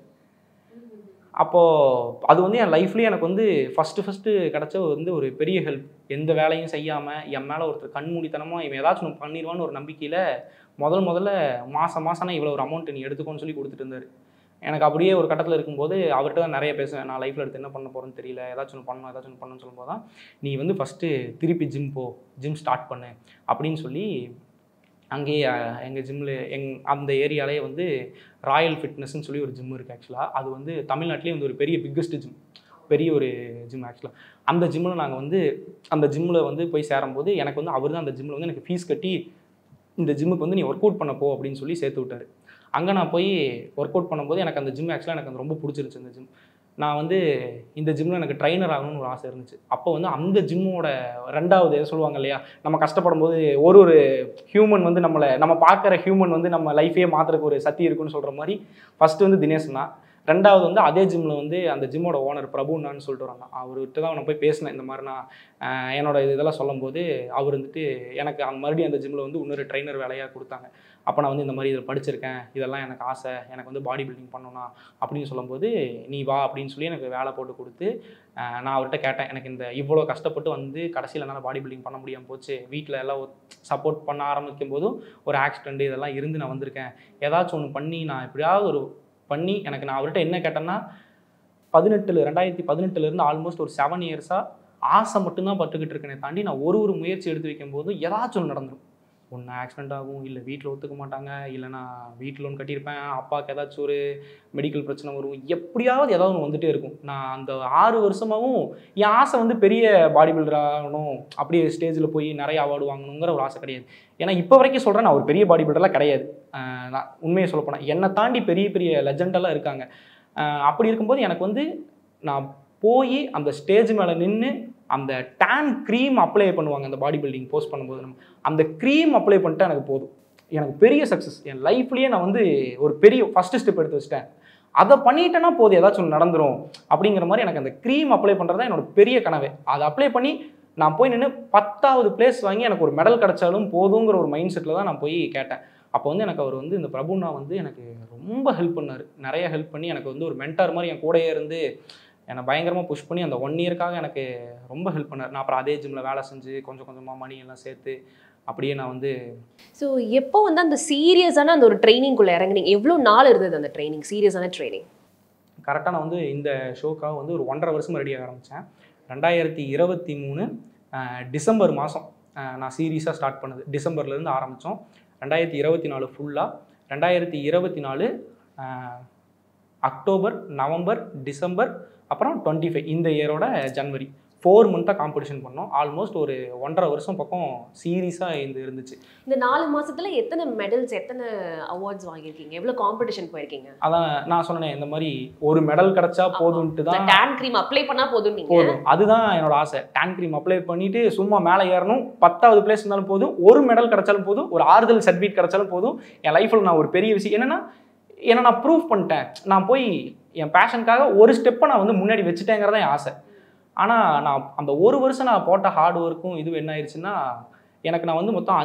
அப்போது அது வந்து என் லைஃப்லேயே எனக்கு வந்து ஃபஸ்ட்டு கிடச்ச வந்து ஒரு பெரிய ஹெல்ப். எந்த வேலையும் செய்யாமல் என் மேலே ஒருத்தர் கண்மூடித்தனமாக இவன் ஏதாச்சும் ஒன்று பண்ணிடுவான்னு ஒரு நம்பிக்கையில் முதல்ல மாதம் இவ்வளோ ஒரு அமௌண்ட் நீ எடுத்துக்கோன்னு சொல்லி கொடுத்துட்டு இருந்தார். எனக்கு அப்படியே ஒரு கட்டத்தில் இருக்கும்போது அவர்கிட்ட தான் நிறைய பேசுவேன், நான் லைஃப்பில் எடுத்து என்ன பண்ண போகிறேன்னு தெரியல, ஏதாச்சும் ஒன்று பண்ணணும்னு சொல்லும்போது தான் நீ வந்து ஃபஸ்ட்டு திருப்பி ஜிம் ஸ்டார்ட் பண்ணு அப்படின்னு சொல்லி அங்கேயே எங்கள் ஜிம்மில் அந்த ஏரியாலே வந்து ராயல் ஃபிட்னஸ்ன்னு சொல்லி ஒரு ஜிம் இருக்குது. ஆக்சுவலாக அது வந்து தமிழ்நாட்டிலே வந்து ஒரு பெரிய பிக்கஸ்ட் ஜிம், பெரிய ஒரு ஜிம். ஆக்சுவலாக அந்த ஜிம்மில் நாங்கள் வந்து அந்த ஜிம்மில் வந்து போய் சேரும்போது எனக்கு வந்து அவர் தான் அந்த ஜிம்மில் வந்து எனக்கு ஃபீஸ் கட்டி இந்த ஜிம்முக்கு வந்து நீ ஒர்க் அவுட் பண்ண போ அப்படின்னு சொல்லி சேர்த்து விட்டார். அங்கே நான் போய் ஒர்க் அவுட் பண்ணும்போது எனக்கு அந்த ஜிம் ஆக்சுவலாக எனக்கு ரொம்ப பிடிச்சிருச்சு. அந்த ஜிம் நான் வந்து இந்த ஜிம்மில் எனக்கு ட்ரைனர் ஆகணும்னு ஒரு ஆசை இருந்துச்சு. அப்போ வந்து அந்த ஜிம்மோட 2வது சொல்லுவாங்க இல்லையா, நம்ம கஷ்டப்படும் போது ஒரு ஹியூமன் வந்து நம்ம பார்க்குற ஹியூமன் வந்து நம்ம லைஃபையே மாற்றுறதுக்கு ஒரு சக்தி இருக்குன்னு சொல்கிற மாதிரி ஃபஸ்ட்டு வந்து தினேஷ் தான். 2வது வந்து அதே ஜிம்மில் வந்து அந்த ஜிம்மோட ஓனர் பிரபுன்னான்னு சொல்லிட்டு வராங்க. அவர்கிட்ட தான் நான் போய் பேசினேன் இந்த மாதிரி நான் என்னோட இதெல்லாம் சொல்லும்போது அவர் வந்துட்டு எனக்கு மறுபடியும் அந்த ஜிம்மில் வந்து இன்னொரு ட்ரைனர் வேலையாக கொடுத்தாங்க. அப்போ நான் வந்து இந்த மாதிரி இதில் படிச்சிருக்கேன், இதெல்லாம் எனக்கு ஆசை, எனக்கு வந்து பாடி பில்டிங் பண்ணணும் அப்படின்னு சொல்லும்போது நீ வா அப்படின்னு சொல்லி எனக்கு வேலை போட்டு கொடுத்து நான் அவர்கிட்ட கேட்டேன், எனக்கு இந்த இவ்வளோ கஷ்டப்பட்டு வந்து கடைசியில் என்னால் பாடி பில்டிங் பண்ண முடியாமல் போச்சு, வீட்டில் எல்லாம் சப்போர்ட் பண்ண ஆரம்பிக்கும் போதும் ஒரு ஆக்சிடென்ட் இதெல்லாம் இருந்து நான் வந்திருக்கேன், ஏதாச்சும் ஒன்று பண்ணி நான் எப்படியாவது ஒரு பண்ணி எனக்கு நான் அவர்கிட்ட என்ன கேட்டேன்னா 2018 ஆல்மோஸ்ட் ஒரு 7 இயர்ஸாக ஆசை மட்டும்தான் பட்டுக்கிட்டு இருக்கேனே தாண்டி நான் ஒரு முயற்சி எடுத்து வைக்கும் போது ஏதாச்சும் ஒன்று நடந்துடும். ஒன்று ஆக்சிடென்ட் ஆகும், இல்லை வீட்டில் ஒத்துக்க மாட்டாங்க, இல்லை நான் வீட்டில் லோன் கட்டியிருப்பேன், அப்பாவுக்கு ஏதாச்சும் ஒரு மெடிக்கல் பிரச்சனை வரும், எப்படியாவது ஏதாவது ஒன்று வந்துகிட்டே இருக்கும். நான் அந்த 6 வருஷமாகவும் என் ஆசை வந்து பெரிய பாடி பில்டர் ஆகணும், அப்படியே ஸ்டேஜில் போய் நிறைய அவார்டு வாங்கணுங்கிற ஒரு ஆசை கிடையாது. ஏன்னா இப்போ வரைக்கும் சொல்கிறேன், நான் ஒரு பெரிய பாடி பில்டர்லாம் கிடையாது. நான் உண்மையை சொல்ல போனேன், என்னை தாண்டி பெரிய லெஜண்டெல்லாம் இருக்காங்க. அப்படி இருக்கும்போது எனக்கு வந்து நான் போய் அந்த ஸ்டேஜ் மேலே நின்று அந்த டேன் க்ரீம் அப்ளை பண்ணுவாங்க அந்த பாடி பில்டிங் போஸ்ட் பண்ணும்போது, நம்ம அந்த க்ரீம் அப்ளை பண்ணிட்டா எனக்கு போதும், எனக்கு பெரிய சக்ஸஸ். என் லைஃப்லேயே நான் வந்து ஒரு பெரிய ஃபஸ்ட்டு ஸ்டெப் எடுத்து வச்சிட்டேன், அதை பண்ணிட்டேன்னா போதும் ஏதாச்சும் ஒன்று நடந்துடும் அப்படிங்கிற மாதிரி எனக்கு அந்த க்ரீம் அப்ளை பண்ணுறது தான் என்னோட பெரிய கனவே. அதை அப்ளை பண்ணி நான் போய் நின்று 10வது பிளேஸ் வாங்கி எனக்கு ஒரு மெடல் கிடச்சாலும் போதுங்கிற ஒரு மைண்ட் செட்டில் தான் நான் போய் கேட்டேன். அப்போ வந்து எனக்கு அவர் வந்து இந்த பிரபுண்ணா வந்து எனக்கு ரொம்ப ஹெல்ப் பண்ணார், நிறைய ஹெல்ப் பண்ணி எனக்கு வந்து ஒரு மென்டார் மாதிரி என் கூடயே இருந்து என்னை பயங்கரமாக புஷ் பண்ணி அந்த 1 இயர்க்காக எனக்கு ரொம்ப ஹெல்ப் பண்ணார். நான் அப்புறம் அதே ஜிம்மில் வேலை செஞ்சு கொஞ்சம் கொஞ்சமாக மணி எல்லாம் சேர்த்து அப்படியே நான் வந்து. ஸோ எப்போ வந்து அந்த சீரியஸான அந்த ஒரு ட்ரைனிங்குள்ளே இறங்குனீங்க, எவ்வளோ நாள் இருந்தது அந்த ட்ரைனிங், சீரியஸான ட்ரைனிங்? கரெக்டாக நான் வந்து இந்த ஷோக்காக வந்து ஒரு 1.5 வருஷம் ரெடியாக ஆரம்பித்தேன். 2023 டிசம்பர் மாதம் நான் சீரியஸாக ஸ்டார்ட் பண்ணது. டிசம்பர்லேருந்து ஆரம்பித்தோம். 2024 ஃபுல்லாக, 2024 அக்டோபர், நவம்பர், டிசம்பர், அப்புறம் 25 இந்த இயரோட ஜனவரி 4 மந்த்தாக காம்படிஷன் பண்ணோம். ஆல்மோஸ்ட் ஒரு 1.5 வருஷம் பக்கம் சீரியஸாக இருந்துச்சு. இந்த 4 மாசத்துல எத்தனை மெடல்ஸ், எத்தனை அவார்ட்ஸ் வாங்கியிருக்கீங்க, எவ்வளோ காம்படிஷன் போயிருக்கீங்க? அதான் நான் சொன்னேன், இந்த மாதிரி ஒரு மெடல் கிடைச்சா போதும்ட்டு தான். டேன் க்ரீம் அப்ளை பண்ணா போதும், அதுதான் என்னோட ஆசை. டேன் க்ரீம் அப்ளை பண்ணிட்டு சும்மா மேலே ஏறணும், 10வது பிளேஸ் இருந்தாலும் போதும், ஒரு மெடல் கிடைச்சாலும் போதும், ஒரு ஆறுதல் சர்டிஃபிகேட் கிடைச்சாலும் போதும். என் லைஃப்பில் நான் ஒரு பெரிய விஷயம் என்னன்னா நான் ப்ரூவ் பண்ணிட்டேன், நான் போய் என் பேஷனுக்காக ஒரு ஸ்டெப்பை நான் வந்து முன்னாடி வச்சுட்டேங்கிறதான் என் ஆசை. ஆனால் நான் அந்த 1 வருஷம் நான் போட்ட ஹார்ட் ஒர்க்கும் இது என்ன ஆயிடுச்சுன்னா, எனக்கு நான் வந்து மொத்தம்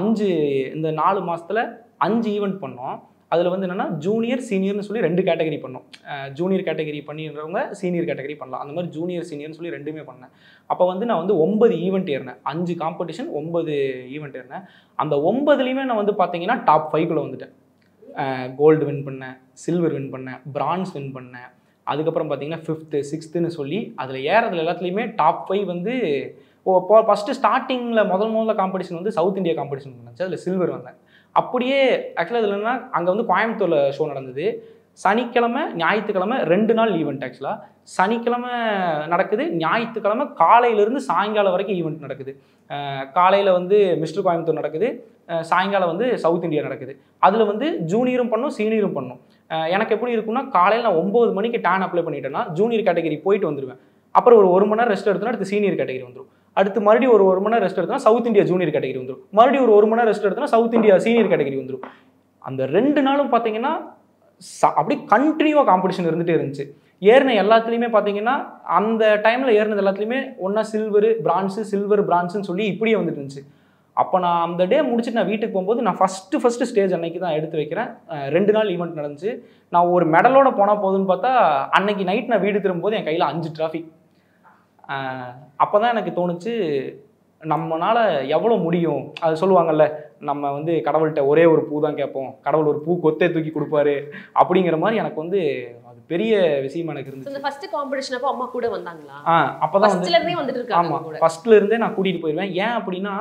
4 மாதத்தில் 5 ஈவெண்ட் பண்ணோம். அதில் வந்து என்னென்னா ஜூனியர் சீனியர்னு சொல்லி 2 கேட்டகரி பண்ணோம். ஜூனியர் கேட்டகரி பண்ணிடுறவங்க சீனியர் கேட்டகரி பண்ணலாம், அந்த மாதிரி ஜூனியர் சீனியர்னு சொல்லி 2மே பண்ணேன். அப்போ வந்து நான் வந்து 9 ஈவெண்ட் ஏறினேன், 5 காம்படிஷன் 9 ஈவெண்ட் ஏறினேன். அந்த 9லையுமே நான் வந்து பார்த்தீங்கன்னா டாப் 5குள்ளே வந்துட்டேன். கோல்டு வின் பண்ணேன், சில்வர் வின் பண்ணேன், பிரான்ஸ் வின் பண்ணேன். அதுக்கப்புறம் பார்த்தீங்கன்னா 5th 6thன்னு சொல்லி அதில் ஏறதுல எல்லாத்துலேயுமே டாப் 5 வந்து ஃபஸ்ட்டு ஸ்டார்டிங்கில் முதல்ல காம்படிஷன் வந்து சவுத் இந்தியா காம்படிஷன் பண்ணுச்சு, அதில் சில்வர் வந்தேன். அப்படியே ஆக்சுவலாக இதில் என்னன்னா, அங்கே வந்து கோயம்புத்தூரில் ஷோ நடந்தது. சனிக்கிழமை ஞாயிற்றுக்கிழமை 2 நாள் ஈவெண்ட். ஆக்சுவலாக சனிக்கிழமை நடக்குது, ஞாயிற்றுக்கிழமை காலையிலேருந்து சாயங்காலம் வரைக்கும் ஈவெண்ட் நடக்குது. காலையில் வந்து மிஸ்டர் கோயம்புத்தூர் நடக்குது, சாயங்காலம் வந்து சவுத் இந்தியா நடக்குது. அதில் வந்து ஜூனியரும் பண்ணும் சீனியரும் பண்ணும். எனக்கு எப்படி இருக்குன்னா காலையில் நான் 9 மணிக்கு டேன் அப்ளை பண்ணிட்டேன்னா ஜூனியர் கேட்டகரி போயிட்டு வந்துடுவேன். அப்புறம் ஒரு 1 மணி நேரம் ரெஸ்ட் எடுத்தோன்னா அடுத்து சீனியர் கேட்டகரி வந்துடும். அடுத்து மறுபடியும் ஒரு 1 மணி நேரம் ரெஸ்ட் எடுத்தோன்னா சவுத் இந்தியா ஜூனியர் கேட்டகரி வந்துடும். மறுபடியும் ஒரு 1 மணி நேரம் ரெஸ்ட் எடுத்தோன்னா சவுத் இந்தியா சீனியர் கேட்டகரி வந்துடும். அந்த 2 நாளும் பார்த்தீங்கன்னா அப்படியே கண்டினியூவாக காம்படிஷன் இருந்துகிட்டே இருந்துச்சு. ஏறின எல்லாத்துலேயுமே பார்த்தீங்கன்னா அந்த டைமில் ஏறினது எல்லாத்துலேயுமே ஒன்றா சில்வரு பிரான்ஸு சில்வர் பிரான்ஸுன்னு சொல்லி இப்படியே வந்துட்டு இருந்துச்சு. அப்போ நான் அந்த டே முடிச்சுட்டு நான் வீட்டுக்கு போகும்போது நான் ஃபஸ்ட்டு ஸ்டேஜ் அன்னைக்கு தான் எடுத்து வைக்கிறேன். 2 நாள் ஈவெண்ட் நடந்துச்சு. நான் ஒரு மெடலோட போனால் போதுன்னு பார்த்தா அன்னைக்கு நைட் நான் வீடு திரும்பும்போது என் கையில் 5 டிராஃபி. அப்போ தான் எனக்கு தோணுச்சு நம்மளால் எவ்வளோ முடியும். அது சொல்லுவாங்கல்ல, நம்ம வந்து கடவுள்கிட்ட ஒரே ஒரு பூ தான் கேட்போம், கடவுள் ஒரு பூ கொத்தே தூக்கி கொடுப்பாரு அப்படிங்கிற மாதிரி எனக்கு வந்து அது பெரிய விஷயம் எனக்கு இருந்துச்சு. இந்த ஃபர்ஸ்ட் காம்படிஷன் அப்போ அம்மா கூட வந்தாங்களா? அப்பதான் ஃபர்ஸ்ட்ல இருந்தே வந்துட்டு இருக்காங்க. ஆமா, ஃபர்ஸ்ட்ல இருந்தே நான் கூட்டிட்டு போயிடுவேன். ஏன் அப்படின்னா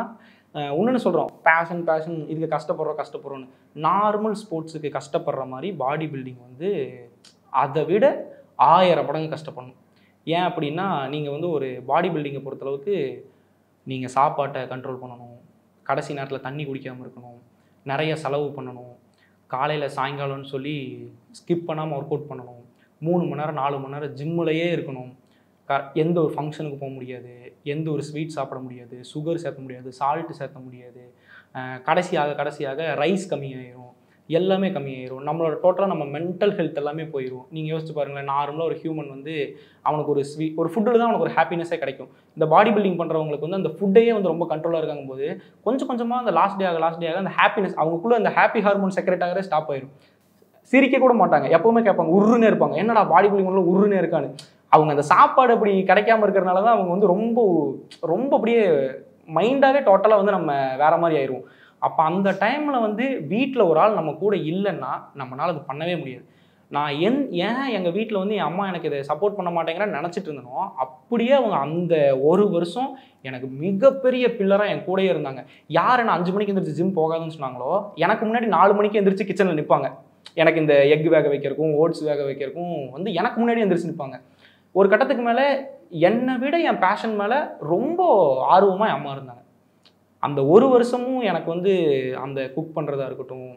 ஒன்றுன்னு சொல்கிறோம், பேஷன் இதுக்கு கஷ்டப்படுறோன்னு. நார்மல் ஸ்போர்ட்ஸுக்கு கஷ்டப்படுற மாதிரி பாடி பில்டிங் வந்து அதை விட 1000 மடங்கு கஷ்டப்படணும். ஏன் அப்படின்னா நீங்கள் வந்து ஒரு பாடி பில்டிங்கை பொறுத்தளவுக்கு நீங்கள் சாப்பாட்டை கண்ட்ரோல் பண்ணணும், கடைசி நேரத்தில் தண்ணி குடிக்காமல் இருக்கணும், நிறைய செலவு பண்ணணும், காலையில் சாயங்காலம்னு சொல்லி ஸ்கிப் பண்ணாமல் ஒர்க் அவுட் பண்ணணும், 3 மணி நேரம் 4 மணி நேரம் ஜிம்முலையே இருக்கணும், எந்த ஒரு ஃபங்க்ஷனுக்கு போக முடியாது, எந்த ஒரு ஸ்வீட் சாப்பிட முடியாது, சுகர் சேர்த்த முடியாது, சால்ட்டு சேர்த்த முடியாது, கடைசியாக ரைஸ் கம்மியாயிரும், எல்லாமே கம்மியாயிரும். நம்மளோட டோட்டலாக நம்ம மென்டல் ஹெல்த் எல்லாமே போயிடும். நீங்கள் யோசிச்சு பாருங்களேன், நார்மலாக ஒரு ஹியூமன் வந்து அவனுக்கு ஒரு ஃபுட்டில் தான் அவனுக்கு ஒரு ஹாப்பினஸே கிடைக்கும். இந்த பாடி பில்டிங் பண்ணுறவங்களுக்கு வந்து அந்த ஃபுட்டையே வந்து ரொம்ப கண்ட்ரோலாக இருக்காங்க போது கொஞ்சமாக அந்த லாஸ்ட் டே ஆக அந்த ஹாப்பினஸ் அவங்களுக்குள்ள அந்த ஹாப்பி ஹார்மோன் செக்ரெட் ஆகவே ஸ்டாப் ஆயிடும். சிரிக்க கூட மாட்டாங்க, எப்பவுமே கேட்பாங்க, உருன்னே இருப்பாங்க, என்னடா பாடி பில்டிங் உள்ள உருன்னே இருக்கான்னு. அவங்க அந்த சாப்பாடு அப்படி கிடைக்காம இருக்கிறனால தான் அவங்க வந்து ரொம்ப அப்படியே மைண்டாகவே டோட்டலாக வந்து நம்ம வேற மாதிரி ஆயிடுவோம். அப்போ அந்த டைமில் வந்து வீட்டில் ஒரு ஆள் நம்ம கூட இல்லைன்னா நம்மளால் அது பண்ணவே முடியாது. நான் ஏன் எங்கள் வீட்டில் வந்து என் அம்மா எனக்கு இதை சப்போர்ட் பண்ண மாட்டேங்கிறேன்னு நினச்சிட்டு இருந்தனோ, அப்படியே அவங்க அந்த 1 வருஷம் எனக்கு மிகப்பெரிய பில்லராக என் கூடயே இருந்தாங்க. யார் என்ன 5 மணிக்கு எந்திரிச்சு ஜிம் போகாதுன்னு சொன்னாங்களோ, எனக்கு முன்னாடி 4 மணிக்கு எந்திரிச்சு கிச்சனில் நிற்பாங்க. எனக்கு இந்த எக் வேக வைக்கிறக்கும் ஓட்ஸ் வேக வைக்கிறக்கும் வந்து எனக்கு முன்னாடி எந்திரிச்சு நிற்பாங்க. ஒரு கட்டத்துக்கு மேலே என்னை விட என் பேஷன் மேலே ரொம்ப ஆர்வமாக என் அம்மா இருந்தாங்க. அந்த 1 வருஷமும் எனக்கு வந்து அந்த குக் பண்ணுறதா இருக்கட்டும்,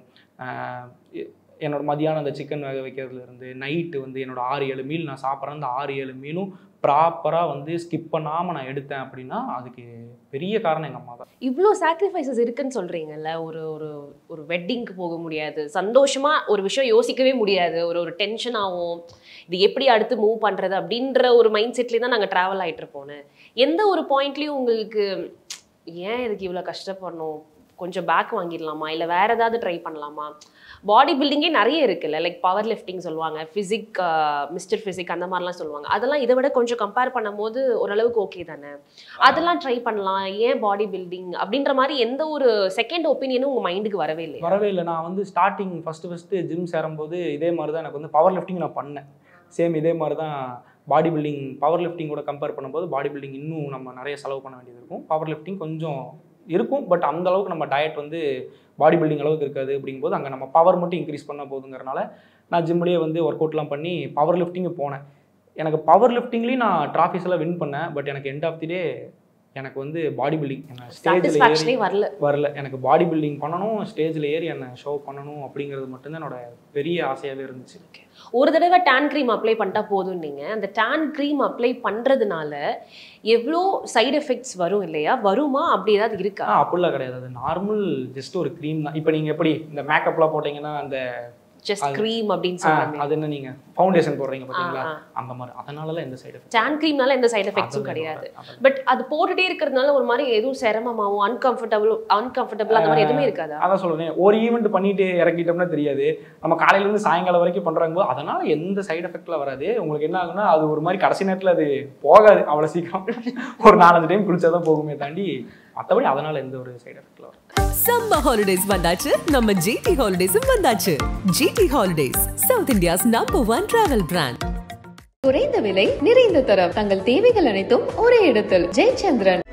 என்னோட மதியானம் அந்த சிக்கன் வேக வைக்கிறதுலேருந்து நைட்டு வந்து என்னோட 6-7 மீல் நான் சாப்பிட்றேன். அந்த 6-7 மீலும் ப்ராப்பராக வந்து ஸ்கிப் பண்ணாமல் நான் எடுத்தேன் அப்படின்னா அதுக்கு பெரிய காரணம் எங்கள் அம்மா தான். இவ்வளோ சாக்ரிஃபைசஸ் இருக்குன்னு சொல்கிறீங்கல்ல, ஒரு வெட்டிங்க்கு போக முடியாது, சந்தோஷமாக ஒரு விஷயம் யோசிக்கவே முடியாது, ஒரு டென்ஷன் ஆகும், இது எப்படி அடுத்து மூவ் பண்ணுறது அப்படின்ற ஒரு மைண்ட் செட்லேயே தான் நாங்கள் ட்ராவல் ஆகிட்டு இருப்போன்னு. எந்த ஒரு பாயிண்ட்லேயும் உங்களுக்கு ஏன் இதுக்கு இவ்வளோ கஷ்டப்படணும், கொஞ்சம் பேக் வாங்கிடலாமா, இல்லை வேறு ஏதாவது ட்ரை பண்ணலாமா? பாடி பில்டிங்கே நிறைய இருக்குல்ல, லைக் பவர் லிஃப்டிங் சொல்லுவாங்க, ஃபிசிக், மிஸ்டர் ஃபிசிக் அந்த மாதிரிலாம் சொல்லுவாங்க. அதெல்லாம் இதை விட கொஞ்சம் கம்பேர் பண்ணும்போது ஓரளவுக்கு ஓகே தானே, அதெல்லாம் ட்ரை பண்ணலாம். ஏன் பாடி பில்டிங் அப்படின்ற மாதிரி எந்த ஒரு செகண்ட் ஒப்பீனியனும் உங்கள் மைண்டுக்கு வரவே இல்லை? நான் வந்து ஸ்டார்டிங் ஃபஸ்ட்டு ஜிம் சேரும்போது இதே மாதிரி தான் எனக்கு வந்து பவர் லிஃப்டிங் நான் பண்ணேன். சேம் இதே மாதிரி தான் பாடி பில்டிங். பவர் லிஃப்டிங்கோட கம்பேர் பண்ணும்போது பாடி பில்டிங் இன்னும் நம்ம நிறைய செலவு பண்ண வேண்டியது இருக்கும். பவர் லிஃப்டிங் கொஞ்சம் இருக்கும், பட் அந்த அளவுக்கு நம்ம டயட் வந்து பாடி பில்டிங் அளவுக்கு இருக்காது. அப்படிங்கும்போது அங்கே நம்ம பவர் மட்டும் இன்க்ரீஸ் பண்ண போதுங்கிறனால நான் ஜிம்லேயே வந்து ஒர்க் அவுட்லாம் பண்ணி பவர் லிஃப்டிங்கு போனேன். எனக்கு பவர் லிஃப்டிங்லேயும் நான் ட்ராஃபிஸ் எல்லாம் வின் பண்ணேன். பட் எனக்கு எண்ட் ஆஃப் தி டே எனக்கு வந்து பாடி பில்டிங் ஸ்டேஜில் வரல. எனக்கு பாடி பில்டிங் பண்ணணும், ஸ்டேஜில் ஏறி என்னை ஷோ பண்ணணும் அப்படிங்கிறது மட்டும்தான் என்னோட பெரிய ஆசையாகவே இருந்துச்சு. ஒரு தடவை டேன் க்ரீம் அப்ளை பண்ணிட்டா போதும். நீங்கள் அந்த டேன் க்ரீம் அப்ளை பண்ணுறதுனால எவ்வளோ சைடு எஃபெக்ட்ஸ் வரும் இல்லையா, வருமா? அப்படி ஏதாவது இருக்கா? அப்படிலாம் கிடையாது, அது நார்மல் ஜஸ்ட் ஒரு க்ரீம் தான். இப்போ நீங்கள் எப்படி இந்த மேக்கப்லாம் போட்டிங்கன்னா அந்த ஜஸ்ட் க்ரீம் அப்படின்னு சொல்றாங்க, அது என்ன நீங்க ஃபவுண்டேஷன் போடுறீங்க பாத்தீங்களா, அந்த மாதிரி. அதனாலலாம் எந்த சைடு எஃபெக்ட், டேன் க்ரீம்னால எந்த சைடு எஃபெக்ட்ஸும் கிடையாது. பட் அது போட்டுட்டே இருக்கிறதுனால ஒரு மாதிரி எதுவும் சிரமமாவும் அன்கம்ஃபர்டபுள் அந்த மாதிரி எதுவுமே இருக்காதா? அதான் சொல்றேன், ஒரு ஈவெண்ட் பண்ணிட்டு இறக்கிட்டோம்னா தெரியாது, நம்ம காலையில இருந்து சாயங்காலம் வரைக்கும் பண்றாங்க போது அதனால எந்த சைடு எஃபெக்ட்லாம் வராது. உங்களுக்கு என்ன ஆகுனா அது ஒரு மாதிரி கடைசி நேரத்தில் அது போகாது அவ்வளோ சீக்கிரம். ஒரு 4-5 டைம் குளிச்சாதான் போகுமே தாண்டி மற்றபடி அதனால எந்த ஒரு சைடு எஃபெக்ட்ல வரும். சம்மர் ஹாலிடேஸ் வந்தாச்சு, நம்ம ஜிடி ஹாலிடேஸும் வந்தாச்சு. GT holidays, South India's number 1 travel brand. குறைந்த விலை, நிறைந்த தரம், தங்கள் தேவைகள் அனைத்தும் ஒரே இடத்தில். ஜெயச்சந்திரன்.